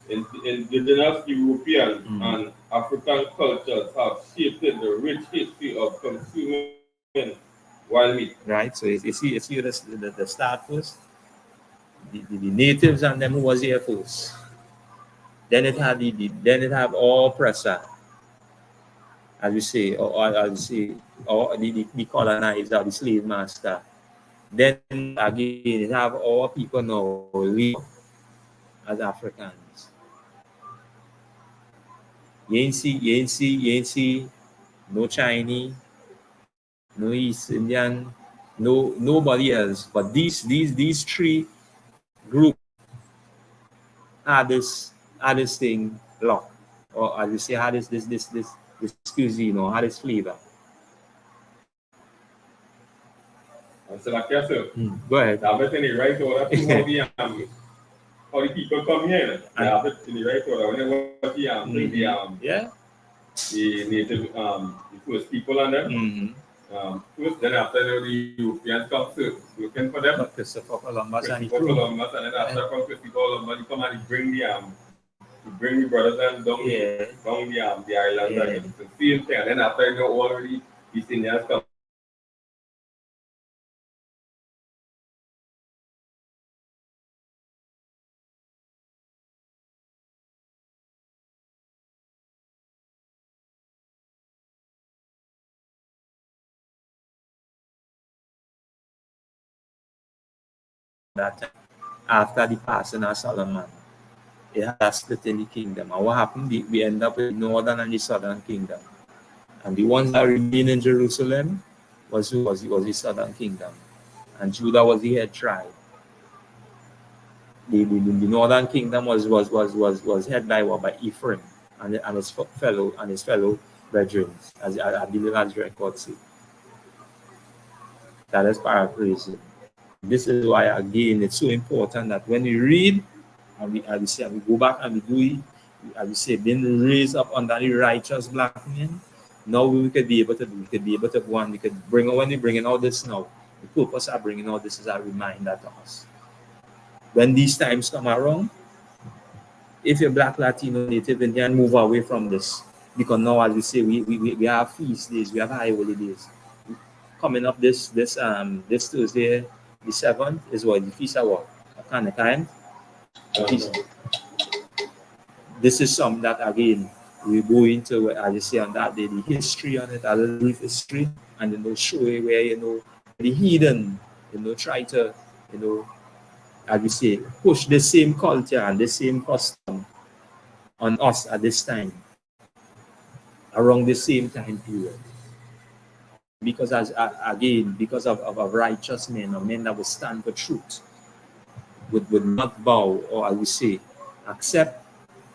Indigenous European and African cultures have shaped the rich history of consuming wild meat. Right? So you see the start first, the natives and them who was here first. Then it had then it have all pressure, as we say, or as we say, or the colonizer, the slave master. Then again, it have all people now live as Africans. You ain't see no Chinese, no East Indian, nobody else. But these three group had this thing locked, or as we say, had this cuisine or had this flavor. And so like I said, Go ahead. they have it in the right order to how the people come here. They have it in the right order. When they want bring the native the first people on them. First, then after the Europeans come looking for them. Christopher Columbus and Columbus, and then after come Christopher Columbus, he come and he bring the brothers and down the island again. It's the same thing. And then after already East Indians come. that time, after the passing of Solomon, it had a split in the kingdom. And what happened? We end up with the northern and the southern kingdom. And the ones that remained in Jerusalem was the southern kingdom. And Judah was the head tribe. The northern kingdom was headed by Ephraim and his fellow brethren, as I believe as records say. That is paraphrasing. This is why again it's so important that when we read and we go back and we do it, as we say, being raised up under the righteous black men. Now we could be able to go and we could bring when we bringing all this now. The purpose of bringing all this is a reminder to us. When these times come around, if you're Black, Latino, Native Indian, move away from this. Because now, as we say, we have feast days, we have high holidays. Coming up this Thursday, the 7th, is what? The Feast of what? Kind. This is something that, again, we go into, as you say, on that day, the history on it, a little brief history, and show you where, the heathen, try to, as we say, push the same culture and the same custom on us at this time, around the same time period. Because because of righteous men or men that would stand for truth, would not bow, or as we say, accept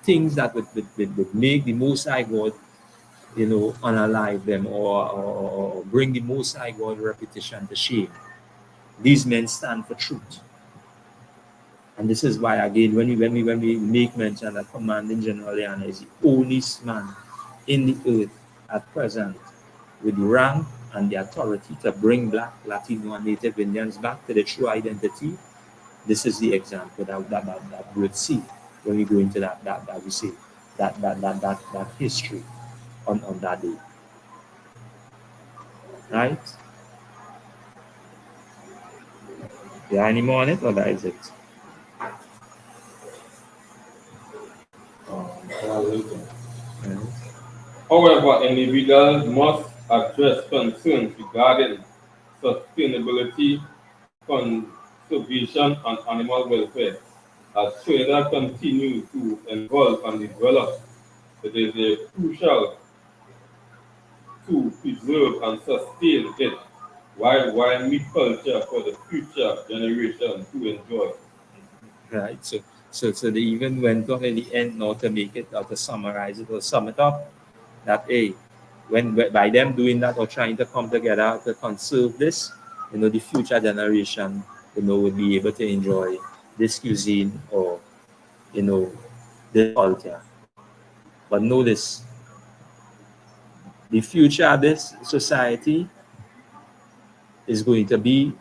things that would make the Most High God, unalive them or bring the Most High God reputation to shame. These men stand for truth. And this is why, again, when we make mention that Commanding General YAHANNA is the only man in the earth at present with the rank and the authority to bring Black, Latino, and Native Indians back to the true identity, this is the example that we'll see when we go into that we see that history on that day. Right? Yeah, any more on it, or that is it? However, individuals must address concerns regarding sustainability, conservation, and animal welfare. As Trinidad continues to evolve and develop, it is crucial to preserve and sustain it while meat culture for the future generation to enjoy. Right. So they even went on in the end now to make it or to summarize it or sum it up that when by them doing that or trying to come together to conserve this, the future generation, would be able to enjoy this cuisine or, this culture. But notice, the future of this society is going to be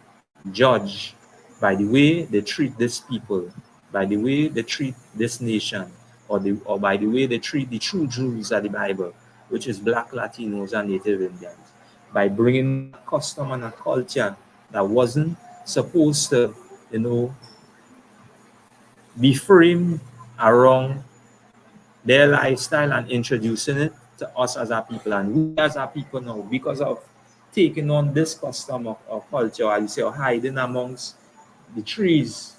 judged by the way they treat these people, by the way they treat this nation, or by the way they treat the true Jews of the Bible, which is Black, Latinos, and Native Indians, by bringing in a custom and a culture that wasn't supposed to, be framed around their lifestyle and introducing it to us as our people. And we as our people now, because of taking on this custom of culture, I would say, or hiding amongst the trees,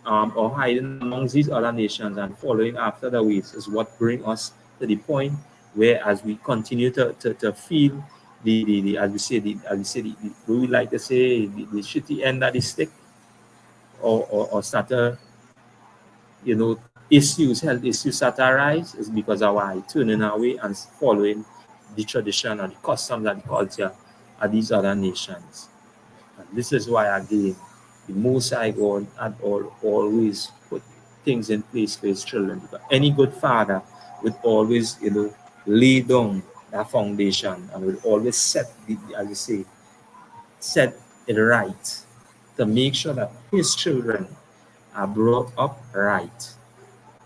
or hiding amongst these other nations and following after the ways, is what bring us to the point where, as we continue to feel the we would like to say the shitty end of the stick, or start to, health issues that arise, is because of our turning away and following the tradition or the customs and the culture of these other nations. And this is why, again, the Most High God had always put things in place for his children. Because any good father would always, lay down that foundation and would always set set it right to make sure that his children are brought up right.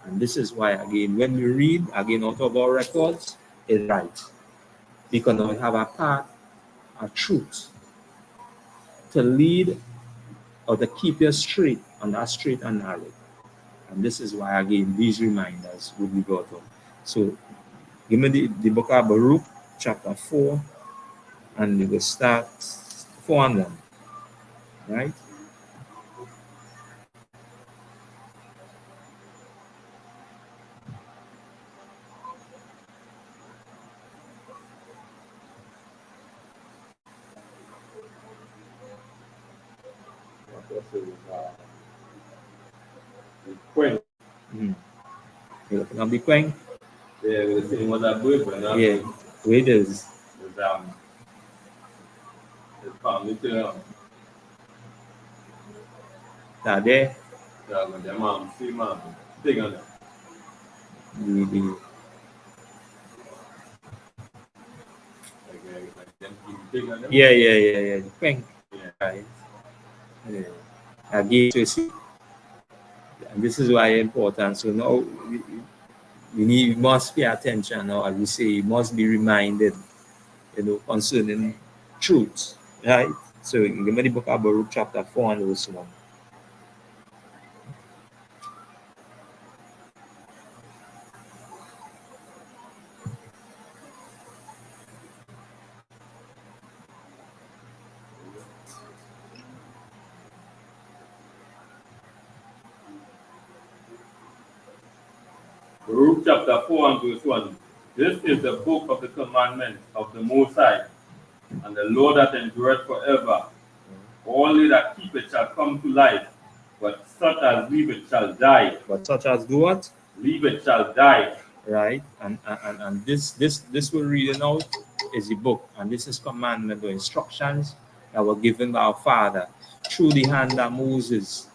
And this is why, again, when we read again out of our records, it's right. Because now we have a path, a truth to lead or to keep you straight on that straight and narrow. And this is why, again, these reminders would be brought up. So give me the book of Baruch, chapter 4, and we will start 4 and 1. Right? Queen. You're looking at the Queen? Yeah, we're seeing what that boy, but Yeah, wait is. It's probably too. That there, The mom, see mom, big on it. the Big on it. yeah, the Queen. Yeah. Right. Yeah. Again, so see, and this is why it's important. So now we must pay attention now, as we say, you must be reminded, concerning truth, right? So give me the book of Baruch, chapter 4 and verse 1. Baruch chapter 4 and verse 1. This is the book of the commandments of the Most High, and the law that endureth forever. Only that keep it shall come to life, but such as leave it shall die. But such as do what? Leave it shall die. Right? And this we're reading out is the book, and this is commandment or instructions that were given by our Father through the hand of Moses,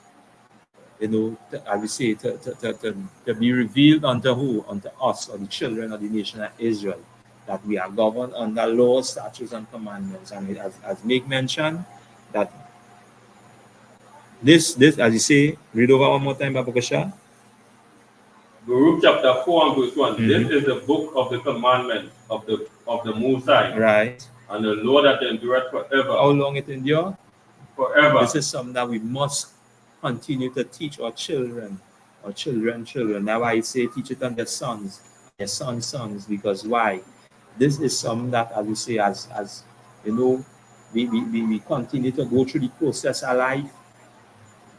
I would say, to be revealed unto who? Unto us, or the children of the nation of Israel, that we are governed under laws, statutes, and commandments. And as make mention, that this, as you say, read over one more time, Babakasha. Baruch chapter 4 and verse 1. This is the book of the commandments of the Most High. Right. And the law that endureth forever. How long it endure? Forever. This is something that we must continue to teach our children, children. That's why I say teach it on their sons, sons, because why? This is something that, as we say, as we continue to go through the process of life,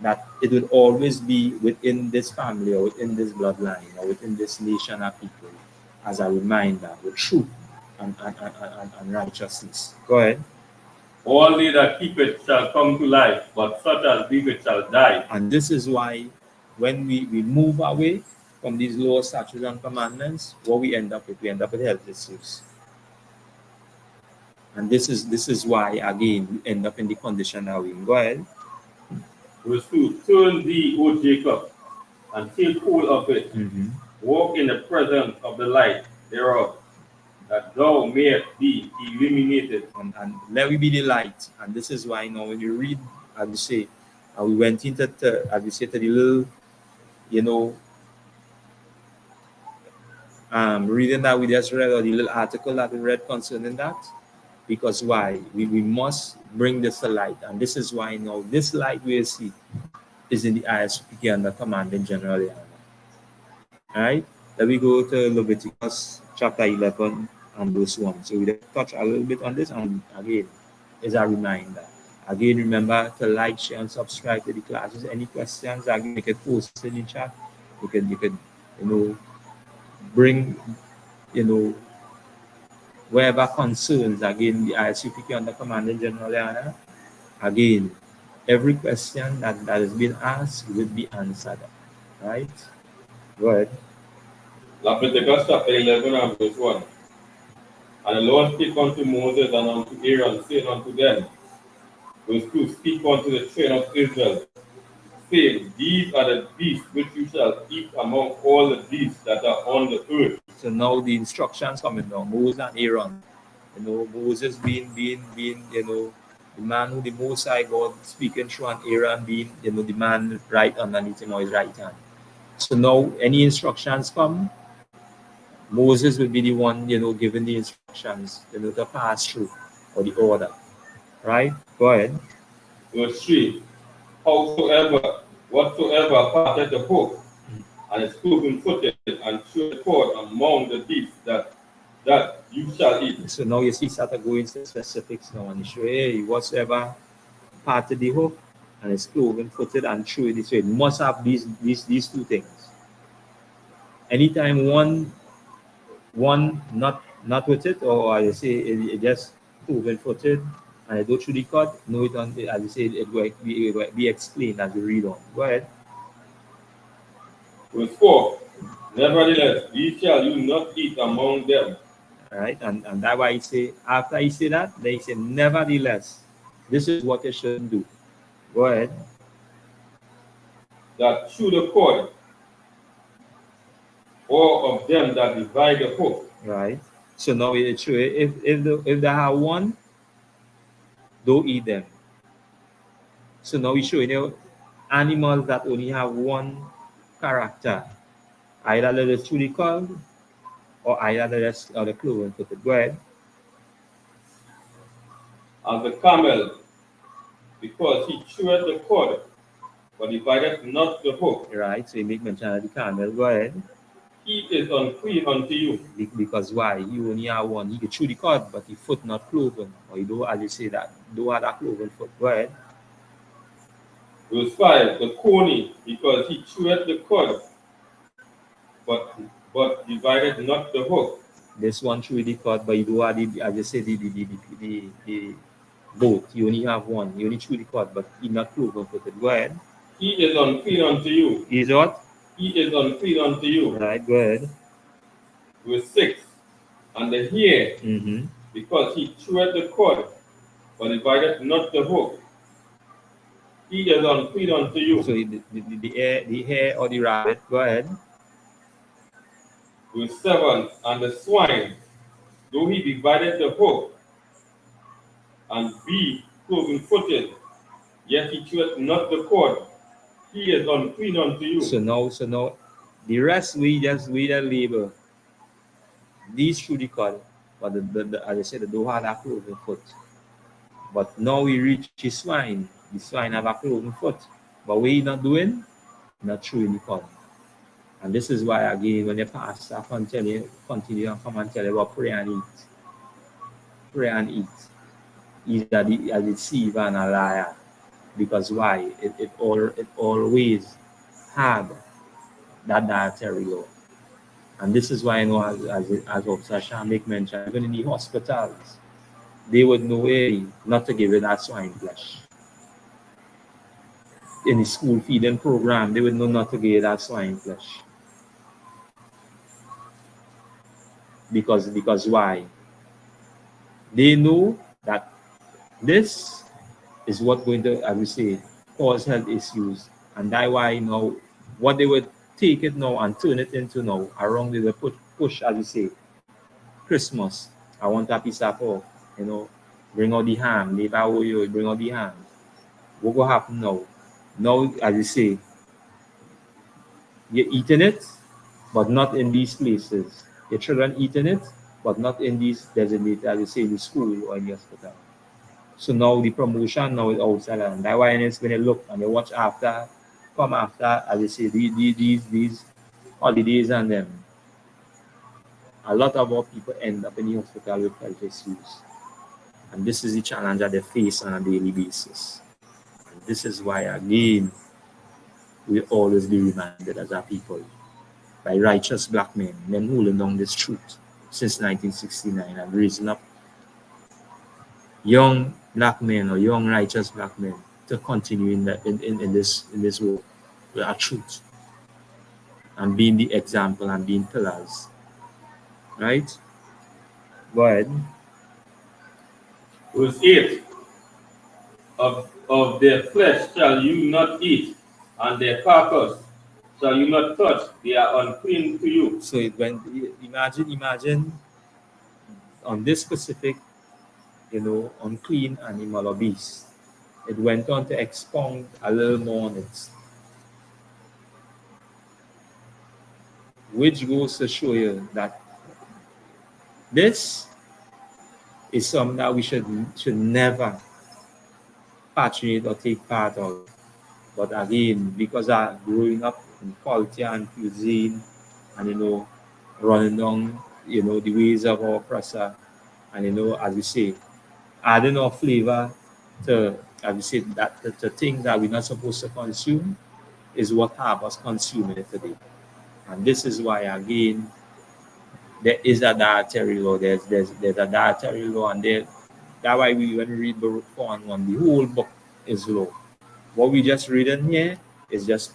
that it will always be within this family or within this bloodline or within this nation of people as a reminder, the truth and righteousness. Go ahead. Only that keep it shall come to life, but such as leave it shall die. And this is why when we move away from these laws, statutes, and commandments, what we end up with health issues. And this is why again we end up in the condition that we in. Go ahead. Verse 2, turn thee, O Jacob, and take hold of it. Walk in the presence of the light thereof, that thou mayest be illuminated. And let we be the light. And this is why now when you read, as you say, we went into as you say to the little, reading that we just read, or the little article that we read concerning that. Because why? We must bring this to light. And this is why now this light we see is in the I.S.U.P.K under commanding General YAHANNA. Alright? Let me go to Leviticus chapter 11 and verse 1. So we touch a little bit on this, and again, is a reminder. Again, remember to like, share, and subscribe to the classes. Any questions, again, you can post in the chat. You can bring, wherever concerns, again, the I.S.U.P.K under commanding General YAHANNA. Again, every question that has been asked will be answered. Right? Go ahead. Leviticus chapter 11 and verse 1. And the Lord spake unto Moses and unto Aaron, saying unto them, verse 2, speak unto the children of Israel, saying, these are the beasts which you shall eat among all the beasts that are on the earth. So now the instructions coming down, Moses and Aaron. Moses being the man who the Most High God speaking through, and Aaron being, the man right underneath him or his right hand. So now any instructions come, Moses will be the one, giving the instructions, to pass through, or the order. Right? Go ahead. Verse 3, whatsoever parteth the hook, and is cloven-footed, and threw the cord among the beasts that you shall eat. So now you see start to go into specifics now, and show, hey, whatsoever parted the hook, and is cloven-footed, and threw it this way, it must have these two things. Anytime one not with it, or I say it just cloven-footed, and I go through the cord, know it on, as you say, it will be explained as you read on. Go ahead. Verse 4, nevertheless, ye shall you not eat among them. All right, and that's why he say, after he say that, they say, nevertheless, this is what you shouldn't do. Go ahead. That chew the cord, or of them that divide the hook. Right. So now it's true. If they have one, don't eat them. So now we showing animals that only have one character. Either the truly called, or either the cloven-footed. Go ahead. And the camel, because he cheweth the cord, but divideth not the hook. Right. So you make mention of the camel. Go ahead. He is unclean unto you. Because why? You only have one. He can chew the cord, but his foot not cloven. Or you don't, as you say that, don't have that cloven foot. Go ahead. Verse 5, the coney, because he cheweth the cord, but divided not the hook. This one chew the cord, but you don't have the, as you say, the both. You only have one. You only chew the cord, but he not cloven footed. Go ahead. He is unclean unto you. He is what? He is unclean unto you. Right, go ahead. Verse 6, and the hare, because he cheweth the cord, but divided not the hook. He is unclean unto you. So the hare or the rabbit, go ahead. Verse 7, and the swine, though he divided the hook, and be cloven-footed, yet he cheweth not the cord. He is unclean unto you. So now, the rest we just label these through the cord, but as I said, the don't have a cloven foot. But now we reach the swine. The swine have a cloven foot. But what he not doing? Not through the cord. And this is why, again, when the pastor continue and come and tell you about pray and eat. Pray and eat. He's a deceiver and a liar. Because why? It always have that dietary law. And this is why I know, as Officer Shah make mention, even in the hospitals, they would know not to give it that swine flesh. In the school feeding program, they would know not to give it that swine flesh. Because why? They know that this is what going to, as we say, cause health issues. And that's why now what they would take it now and turn it into now around they will push, as we say, Christmas. I want a piece of pork, bring out the ham, bring out the ham. What will happen now? Now, as you say, you're eating it, but not in these places. Your children eating it, but not in these designated, as you say, in the school or in the hospital. So now the promotion now is outside, and that's why it's when you look and you watch after, come after, as you say, these holidays and them, a lot of our people end up in the hospital with health issues. And this is the challenge that they face on a daily basis. And this is why, again, we always be reminded as a people by righteous black men, them holding on this truth since 1969 and raising up young black men or young righteous black men to continue in this work with our truth and being the example and being pillars. Right? Go ahead. Verse 8, of their flesh shall you not eat, and their carcass shall you not touch, they are unclean to you. So it went, imagine on this specific, unclean animal or beast. It went on to expound a little more on it, which goes to show you that this is something that we should never patronate or take part of. But again, because I'm growing up in culture and cuisine and running down, the ways of our oppressor, and as we say, adding our flavor to, as we say, that the things that we're not supposed to consume is what have us consuming it today. And this is why again there is a dietary law. There's a dietary law, and that's why when we read Baruch 4 and 1, the whole book is law. What we just read in here is just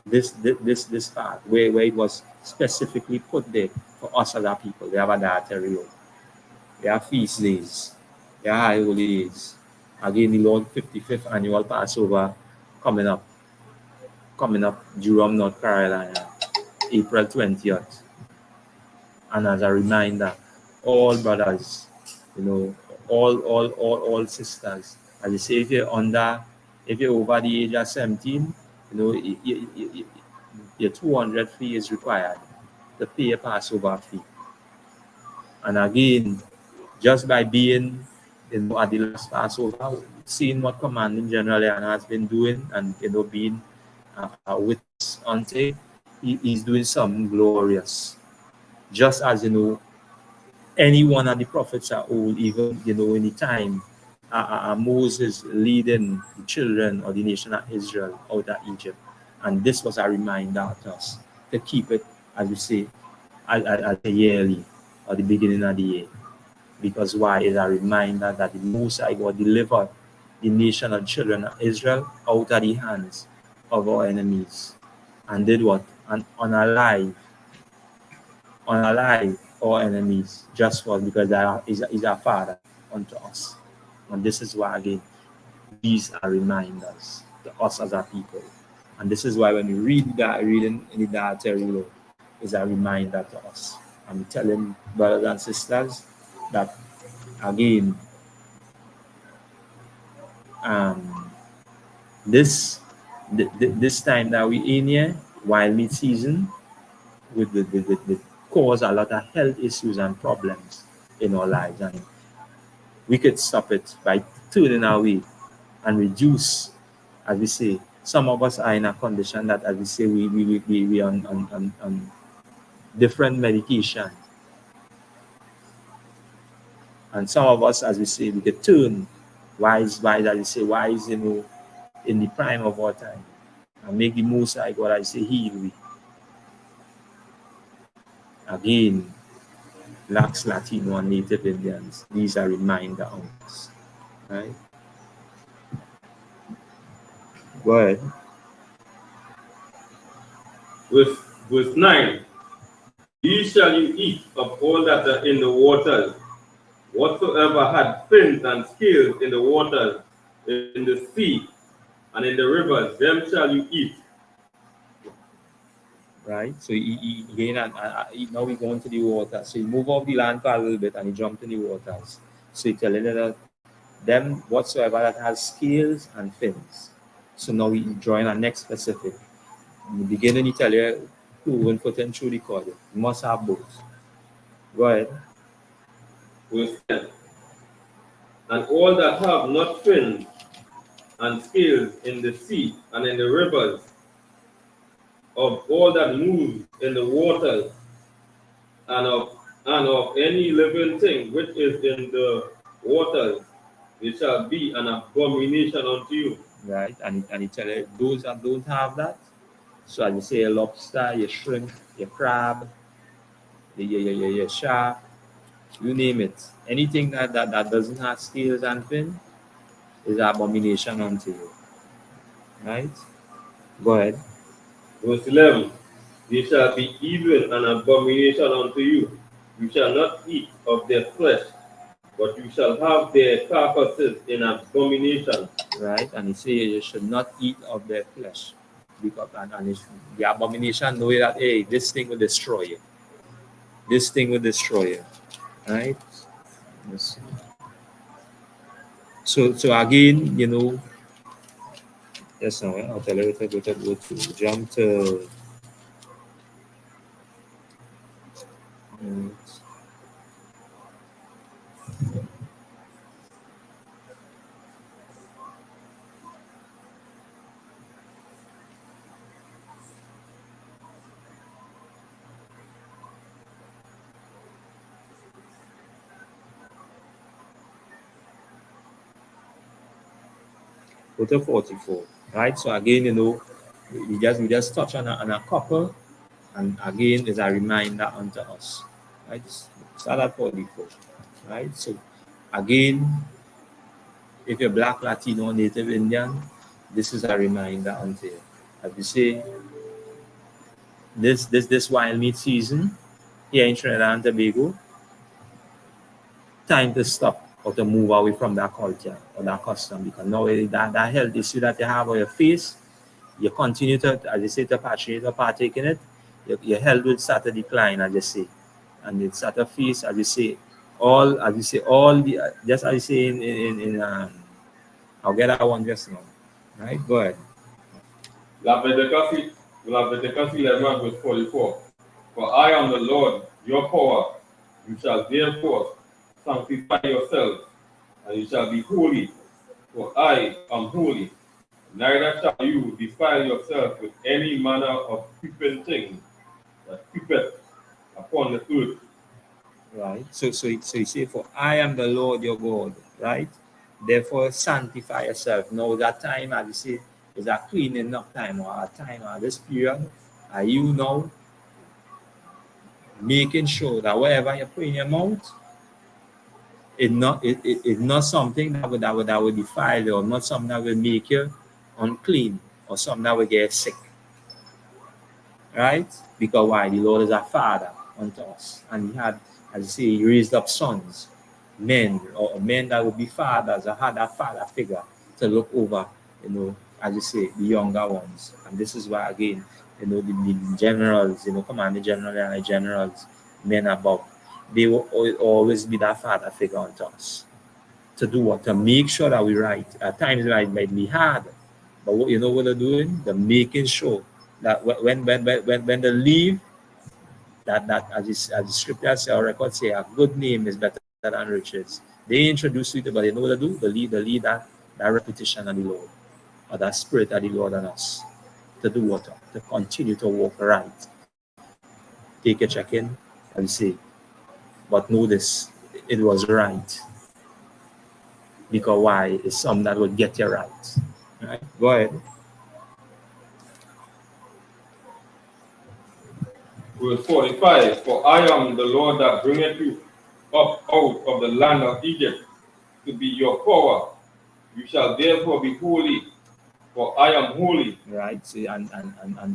this part where it was specifically put there for us as a people. We have a dietary law. We have feast days. We have high holy days. Again, the Lord 55th annual Passover coming up Durham, North Carolina, April 20th. And as a reminder, all brothers, all sisters, as you say, if you're over the age of 17, your 200 fee is required to pay a Passover fee. And again, just by being, at the last Passover, seeing what Commanding General YAHANNA has been doing and, being a witness unto, he's doing something glorious. Just as, any one of the prophets are old, even, in the time Moses leading the children of the nation of Israel out of Egypt. And this was a reminder to us to keep it, as we say, at the yearly or the beginning of the year. Because why? It's a reminder that the Most High God delivered the nation of children of Israel out of the hands of our enemies. And did what? And unalive our enemies just for because he's our Father unto us. And this is why, again, these are reminders to us as a people. And this is why when we read that, reading in the dietary law, is a reminder to us. I'm telling brothers and sisters that, again, this time that we in here, while mid season, with the cause a lot of health issues and problems in our lives, and we could stop it by turning away and reduce, as we say. Some of us are in a condition that, as we say, we on different medication, and some of us, as we say, we could turn wise, as we say, wise, in the prime of our time, and make the Most High God, I say, heal we. Again, Blacks, Latino, and Native Indians, these are reminder on us, right? Go ahead. Verse 9, these shall you eat of all that are in the waters, Whatsoever had fins and scales in the waters, in the sea, and in the rivers, them shall you eat. Right? So again, now we go into the water. So he move off the land for a little bit and he jumped in the waters. So he telling you that them whatsoever that has scales and fins. So now we drawing our next specific. In the beginning, he tell you who when putting through the cord. You must have both. Go ahead. Verse 10. And all that have not fins and scales in the sea and in the rivers, of all that moves in the waters, and of any living thing which is in the waters, it shall be an abomination unto you. Right? And he tell you those that don't have that. So as you say, your lobster, your shrimp, your crab, your shark, you name it. Anything that doesn't have scales and fin is an abomination unto you. Right? Go ahead. Verse 11. They shall be even an abomination unto you. You shall not eat of their flesh, but you shall have their carcasses in abomination. Right? And he say you should not eat of their flesh. Because and the abomination know that hey, this thing will destroy you. This thing will destroy you. Right? Let's see. So again, yes, no, I'll tell you go to jump to mm, go to 44. Right? So again, we just touch on a couple, and again is a reminder unto us. Right? Start at 44. Right? So again, if you're black, Latino, Native Indian, this is a reminder unto you. As we say, this wild meat season here in Trinidad and Tobago, time to stop or to move away from that culture or that custom because now that health issue that you have on your face, you continue to, as you say, to partake in it, your health will start to decline, as you say. And it start to face, as you say, all the, just as you say I'll get that one just now. Right? Go ahead. Leviticus 11 verse 44. For I am the Lord your power. You shall therefore sanctify yourselves, and you shall be holy, for I am holy. Neither shall you defile yourself with any manner of creeping thing that creepeth upon the earth. Right? So you say, for I am the Lord your God, right? Therefore sanctify yourself. Now that time, as you say, is a cleaning up time or a time or this period. Are you now making sure that whatever you put in your mouth, it's not something that would defile you, or not something that will make you unclean, or something that will get sick. Right? Because why? The Lord is a father unto us. And he had, as you say, he raised up sons, men, or men that would be fathers, or had a father figure to look over, as you say, the younger ones. And this is why, again, the generals, commanding general and the generals, men above, they will always be that father figure unto us. To do what? To make sure that we right. At times it might be hard, but what you know what they're doing? They're making sure that when they leave, that as the scripture say, our record say, a good name is better than riches. They introduce you to, but you know what they do? They lead that repetition of the Lord, or that spirit of the Lord on us. To do what? To continue to walk right. Take a check-in and say, but know this, it was right. Because why? It's something that will get you right. Right? Go ahead. Verse 45. For I am the Lord that bringeth you up out of the land of Egypt to be your power. You shall therefore be holy, for I am holy. Right? See, and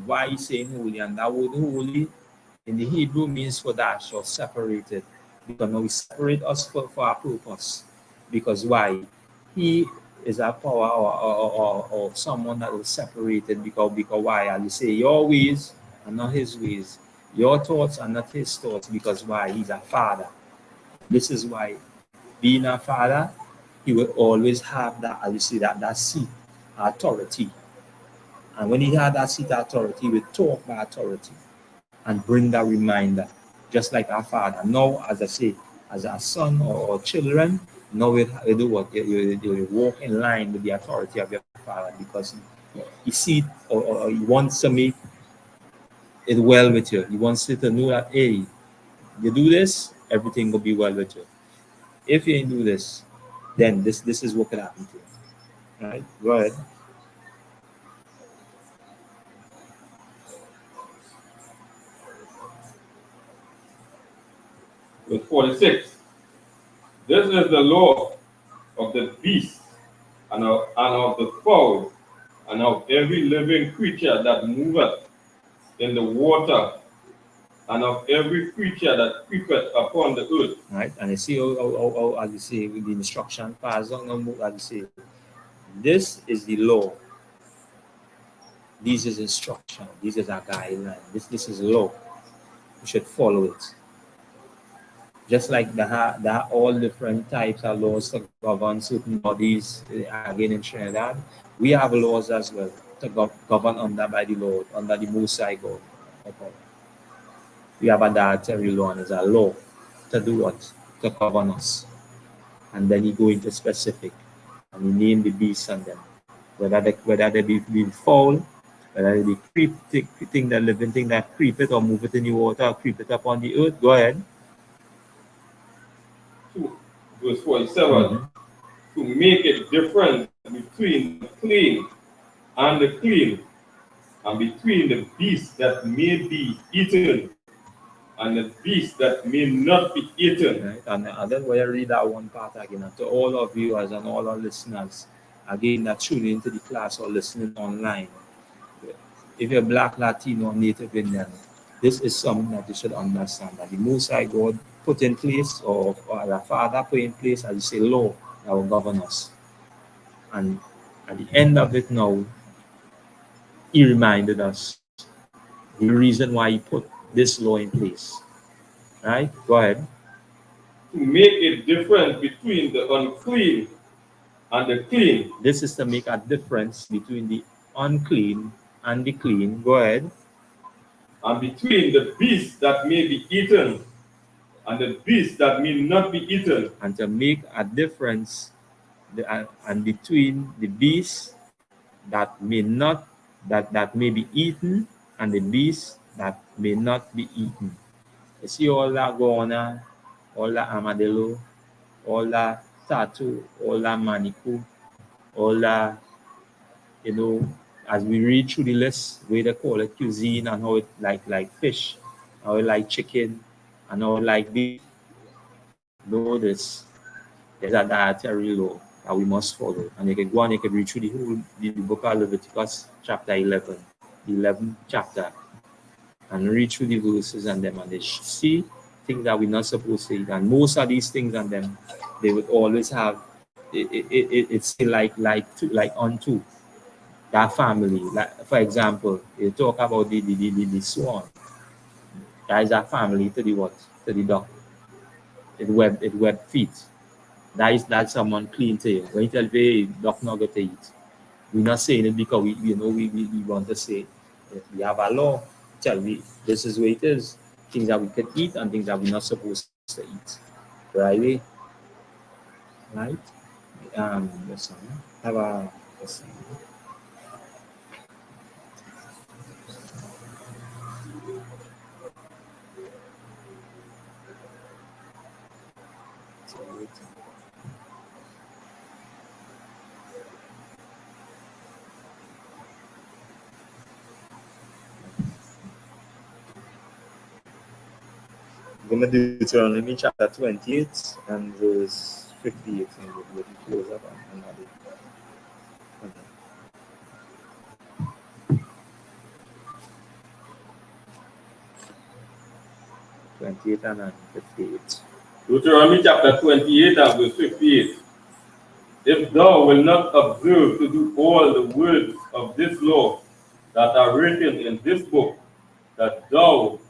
why he's saying holy, and that word holy in the Hebrew means for dash or separated. because now He separate us for a purpose. Because why? He is a power or someone that was separated because why? As you say, your ways are not His ways. Your thoughts are not His thoughts. Because why? He's a Father. This is why, being a Father, He will always have that, as you see, that seat, authority. And when He had that seat authority, He will talk by authority and bring that reminder, just like our Father. Now, as I say, as a son or children, now we do what? You walk in line with the authority of your Father, because He see or He wants to make it well with you. He wants you to know that, hey, you do this, everything will be well with you. If you ain't do this, then this is what could happen to you. Right? Go ahead. Verse 46. This is the law of the beast and of the fowl and of every living creature that moveth in the water and of every creature that creepeth upon the earth. Right? And you see how as you say, with the instruction passed on, as you say, this is the law. This is instruction. This is a guideline. This is law. You should follow it. Just like there are all different types of laws to govern certain bodies, again in Trinidad, we have laws as well to govern under by the Lord, under the Most High God. Okay. We have a dietary law, and it's a law to do what? To govern us. And then you go into specific, and you name the beasts and them. Whether they be foul, whether they be thing that living thing that creep it or move it in the water or creep it up on the earth. Go ahead. Verse 47. Mm-hmm. To make a difference between the clean and the clean, and between the beast that may be eaten and the beast that may not be eaten. Right? And then when I read that one part again, and to all of you as and all our listeners, again, that tuning into the class or listening online, if you're Black, Latino, Native Indian, this is something that you should understand, that the Most High God put in place, or the Father put in place, as you say, law that will govern us. And at the end of it now, He reminded us the reason why He put this law in place. Right? Go ahead. To make a difference between the unclean and the clean. This is to make a difference between the unclean and the clean. Go ahead. And between the beast that may be eaten and the beast that may not be eaten. And to make a difference and between the beast that may not that may be eaten and the beast that may not be eaten. You see all that goanna, all that armadillo, all that tattoo, all that manicu, all that, as we read through the list, where they call it cuisine and how it like fish, how it like chicken, and how it like beef. Know this. There's a dietary law that we must follow. And you can go and you can read through the book of Leviticus, chapter 11, the 11th chapter, and read through the verses and them, and they see things that we're not supposed to eat. And most of these things and them, they would always have it's like unto that family. Like, for example, you talk about the swan. That is a family to the what? To the duck. It web feet. That's someone clean to you. When you tell me, hey, duck not going to eat. We're not saying it because we want to say we have a law. Tell me this is what it is. Things that we can eat and things that we're not supposed to eat. Right? Right? Let's have a let's see. 'We're going to do Deuteronomy chapter 28 and verse 58, and we'll close up on that. 28 and 58. Deuteronomy chapter 28 and verse 58. If thou wilt not observe to do all the words of this law that are written in this book, that thou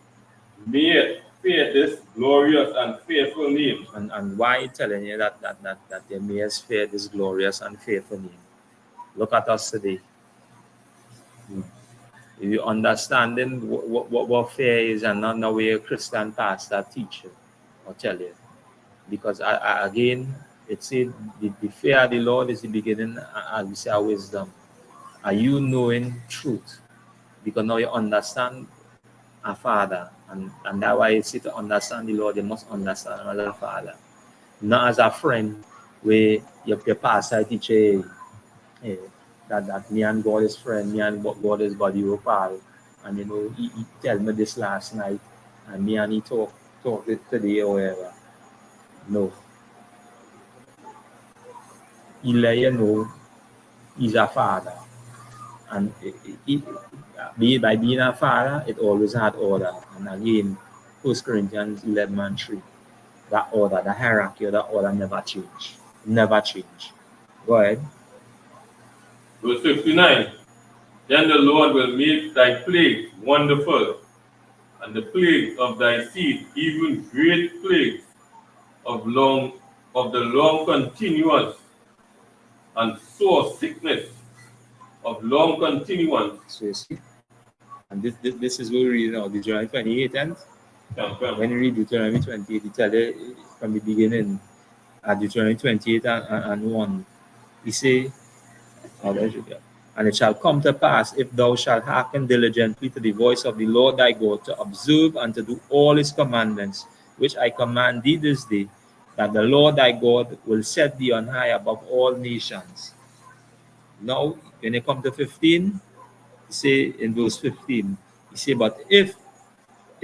mayest fear this glorious and fearful name. And why telling you that they may fear this glorious and fearful name? Look at us today. If you understanding what fear is, and not the way a Christian pastor teach you or tell you. Because again, it said the fear of the Lord is the beginning, as we say, our wisdom. Are you knowing truth? Because now you understand a father, and that's why you see, to understand the Lord, you must understand him as a father, not as a friend where your pastor teach you, hey, that me and God is friend, me and God is body of pal. And he tell me this last night, and me and he talk it today or whatever. No. He let you know he's a father. And by being a father, it always had order. And again, 1 Corinthians 11:3, that order, the hierarchy of that order never change. Never change. Go ahead. Verse 59. Then the Lord will make thy plagues wonderful, and the plagues of thy seed, even great plagues of the long continuance and sore sickness of long continuance. So you see, and this is what we read now, Deuteronomy 28, and when you read Deuteronomy 28, it tells you from the beginning, Deuteronomy 28 and 1, he say, and it shall come to pass, if thou shalt hearken diligently to the voice of the Lord thy God, to observe and to do all his commandments, which I command thee this day, that the Lord thy God will set thee on high above all nations. Now, when you come to 15, you say in verse 15, you say, but it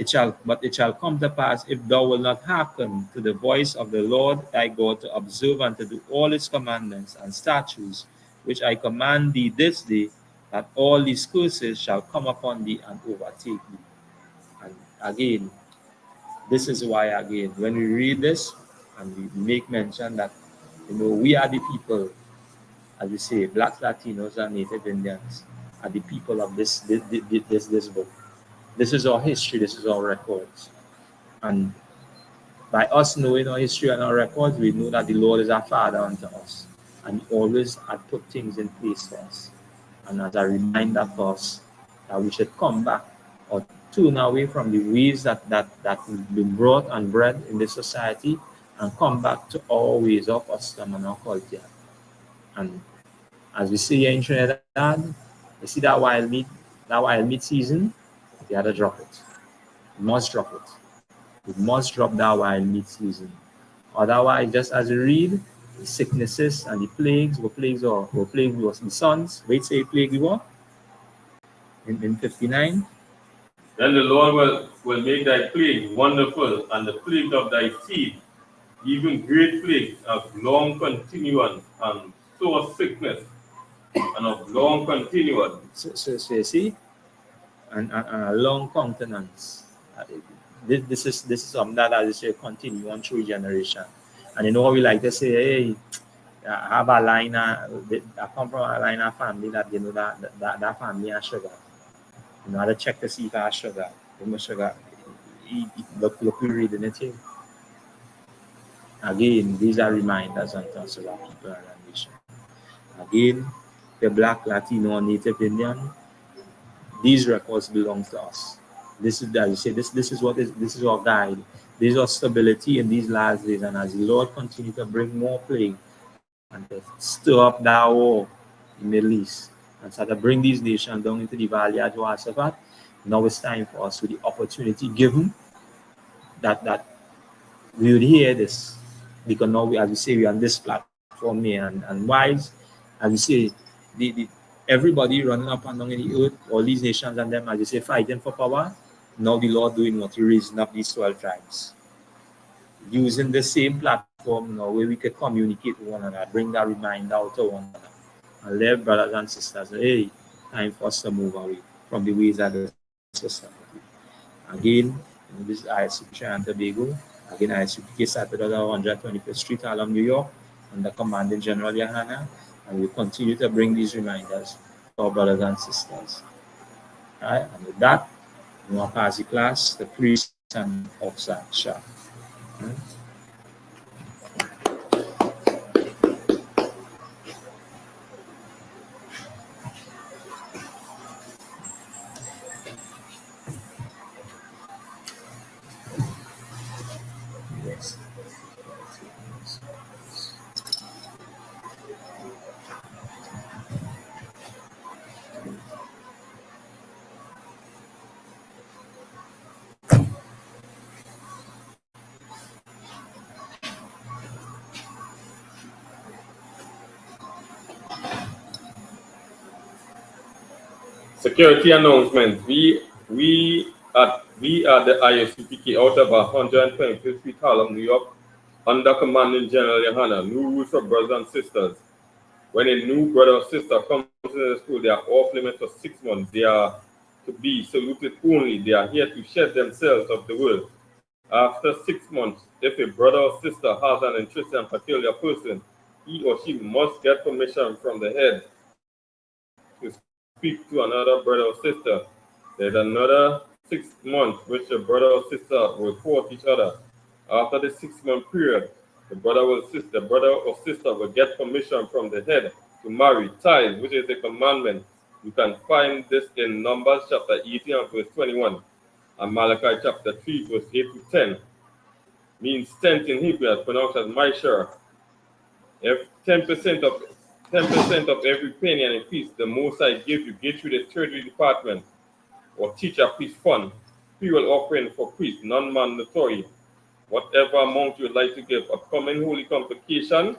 shall come to pass, if thou wilt not hearken to the voice of the Lord thy God, to observe and to do all his commandments and statutes, which I command thee this day, that all these curses shall come upon thee and overtake thee. And again, this is why, again, when we read this and we make mention that, we are the people, as we say, Blacks, Latinos, and Native Indians are the people of this book. This is our history, this is our records. And by us knowing our history and our records, we know that the Lord is our Father unto us. And He always had put things in place for us. And as a reminder for us that we should come back or turn away from the ways that we've been brought and bred in this society, and come back to our ways of custom and our culture. And as we see here in Trinidad, you see that wild meat season, they had to drop it. You must drop it. We must drop that wild meat season. Otherwise, just as we read, the sicknesses and the plagues, what plagues was the sons. Wait, say plague what? In 59. Then the Lord will make thy plagues wonderful, and the plagues of thy seed, even great plagues of long continuance and sore sickness, and of long continuance. So you see, and a long countenance. This is something that, as you say, continue on through generation. And we like to say, hey, I have a line, I come from a line of family that that family has sugar. I have to check to see if I have sugar. Sugar. Look, we're reading it here. Again, these are reminders unto us about people and our nation. Again, the Black, Latino, and Native Indian, these records belong to us. This is, as you say, this is our guide. This is our stability in these last days. And as the Lord continue to bring more plague and to stir up that war in the Middle East and start to bring these nations down into the valley of Jehoshaphat, now it's time for us, with the opportunity given, that we would hear this. Because now, as we say, we are on this platform here, and wise, as we say, everybody running up and down in the earth, all these nations and them, as you say, fighting for power. Now the Lord doing what? He raising up these 12 tribes. Using the same platform now where we could communicate with one another, bring that reminder out to one another. And let brothers and sisters, hey, time for us to move away from the ways of the society. Again, this is I.S.U.P.K and Tobago, Again, I.S.U.P.K started at 125th Street, Harlem, New York, under Commanding General YAHANNA, and we continue to bring these reminders to our brothers and sisters. All right, and with that, we want to pass the class, the priest and officer, Shah. Yes. Security announcement. We are the I.S.U.P.K out of 125th Street, Harlem, New York, under Commanding General YAHANNA. New rules for brothers and sisters. When a new brother or sister comes into the school, they are off limits for 6 months. They are to be saluted only. They are here to shed themselves of the world. After 6 months, if a brother or sister has an interest in a particular person, he or she must get permission from the head to speak to another brother or sister. There's another 6 months which the brother or sister will report each other. After the 6-month period, the brother or sister will get permission from the head to marry. Tithes, which is a commandment. You can find this in Numbers chapter 18 and verse 21, and Malachi chapter 3 verse 8 to 10. Means tenth in Hebrew, as pronounced as Maisher. If 10% of every penny and increase the Most High gives you, get through the Treasury Department or teacher priest fund, fuel offering for priests, non-mandatory. Whatever amount you would like to give, upcoming Holy Convocation,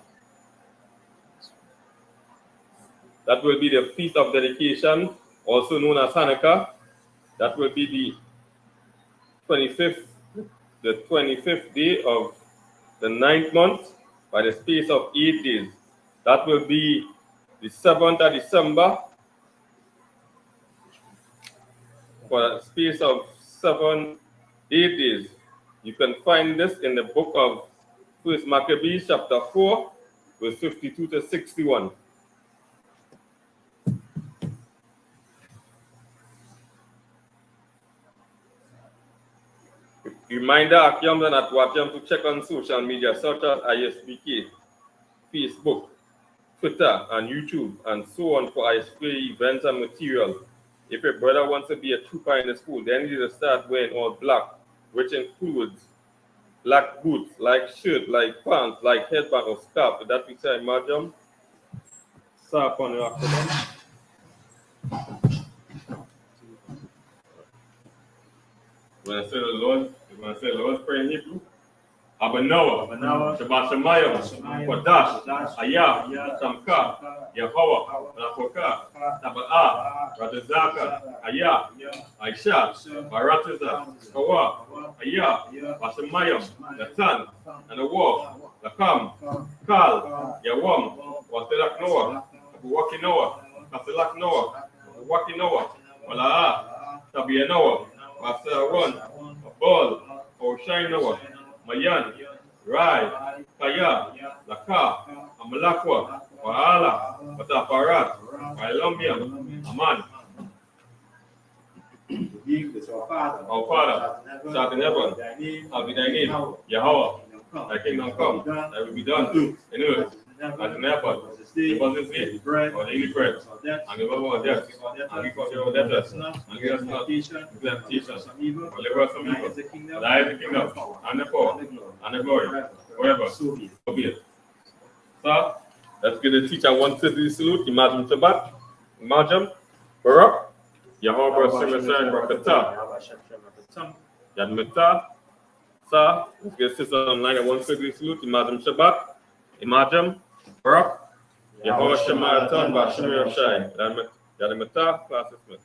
that will be the Feast of Dedication, also known as Hanukkah. That will be the 25th day of the 9th month by the space of 8 days. That will be the 7th of December for a space of 8 days. You can find this in the book of 1 Maccabees chapter 4 verse 52 to 61. Reminder, Akyam and Atwatyam to check on social media such as I.S.U.P.K, Facebook, Twitter, and YouTube, and so on for I.S.U.P.K events and material. If a brother wants to be a trooper in the school, then he needs to start wearing all black, which includes black boots, like shirt, like pants, like headband or scarf. With that picture, imagine. Start on your accident. When I say the Lord's Prayer in Hebrew, Abanawa, Shabbat Shemayim, Kodash, Ayah, Samka, Yahweh, Rafoka, Taba'ah, Radazaka, Ayah, Aisha, Baratiza, Kawa, Ayah, Bashemayim, Natan, and the War, Lakam, Kal, Yawam, Wasilak Noah, Waki Noah, Kasilak Noah, Waki Noah, Walaa, Tabia Noah, Wasawan, Ball, Oshai Noah, Mayan, Rai, Kaya, Laka, Amalakwa, Waala, Wataparat, Wailambia, Aman. Our Father, start in heaven, I'll be thy name, Yahweh, thy kingdom come, thy will be done, in earth, as in heaven. Give us this day our daily bread, and give us our debts, and give us our debtors, and give us not into temptation, but deliver us from evil. For thy is the kingdom, and the power, and the glory, forever. So be it. So, let's give the teacher one city salute. Imagine Shabbat, Imagine, Barak, Yahweh, Simisan, Rakata, Yadmita. So, let's get sister online at one city salute. Imagine Shabbat, Imagine, Barak, Yahweh Shema Atan, Bashir Shai, Yadmita, Class Smith.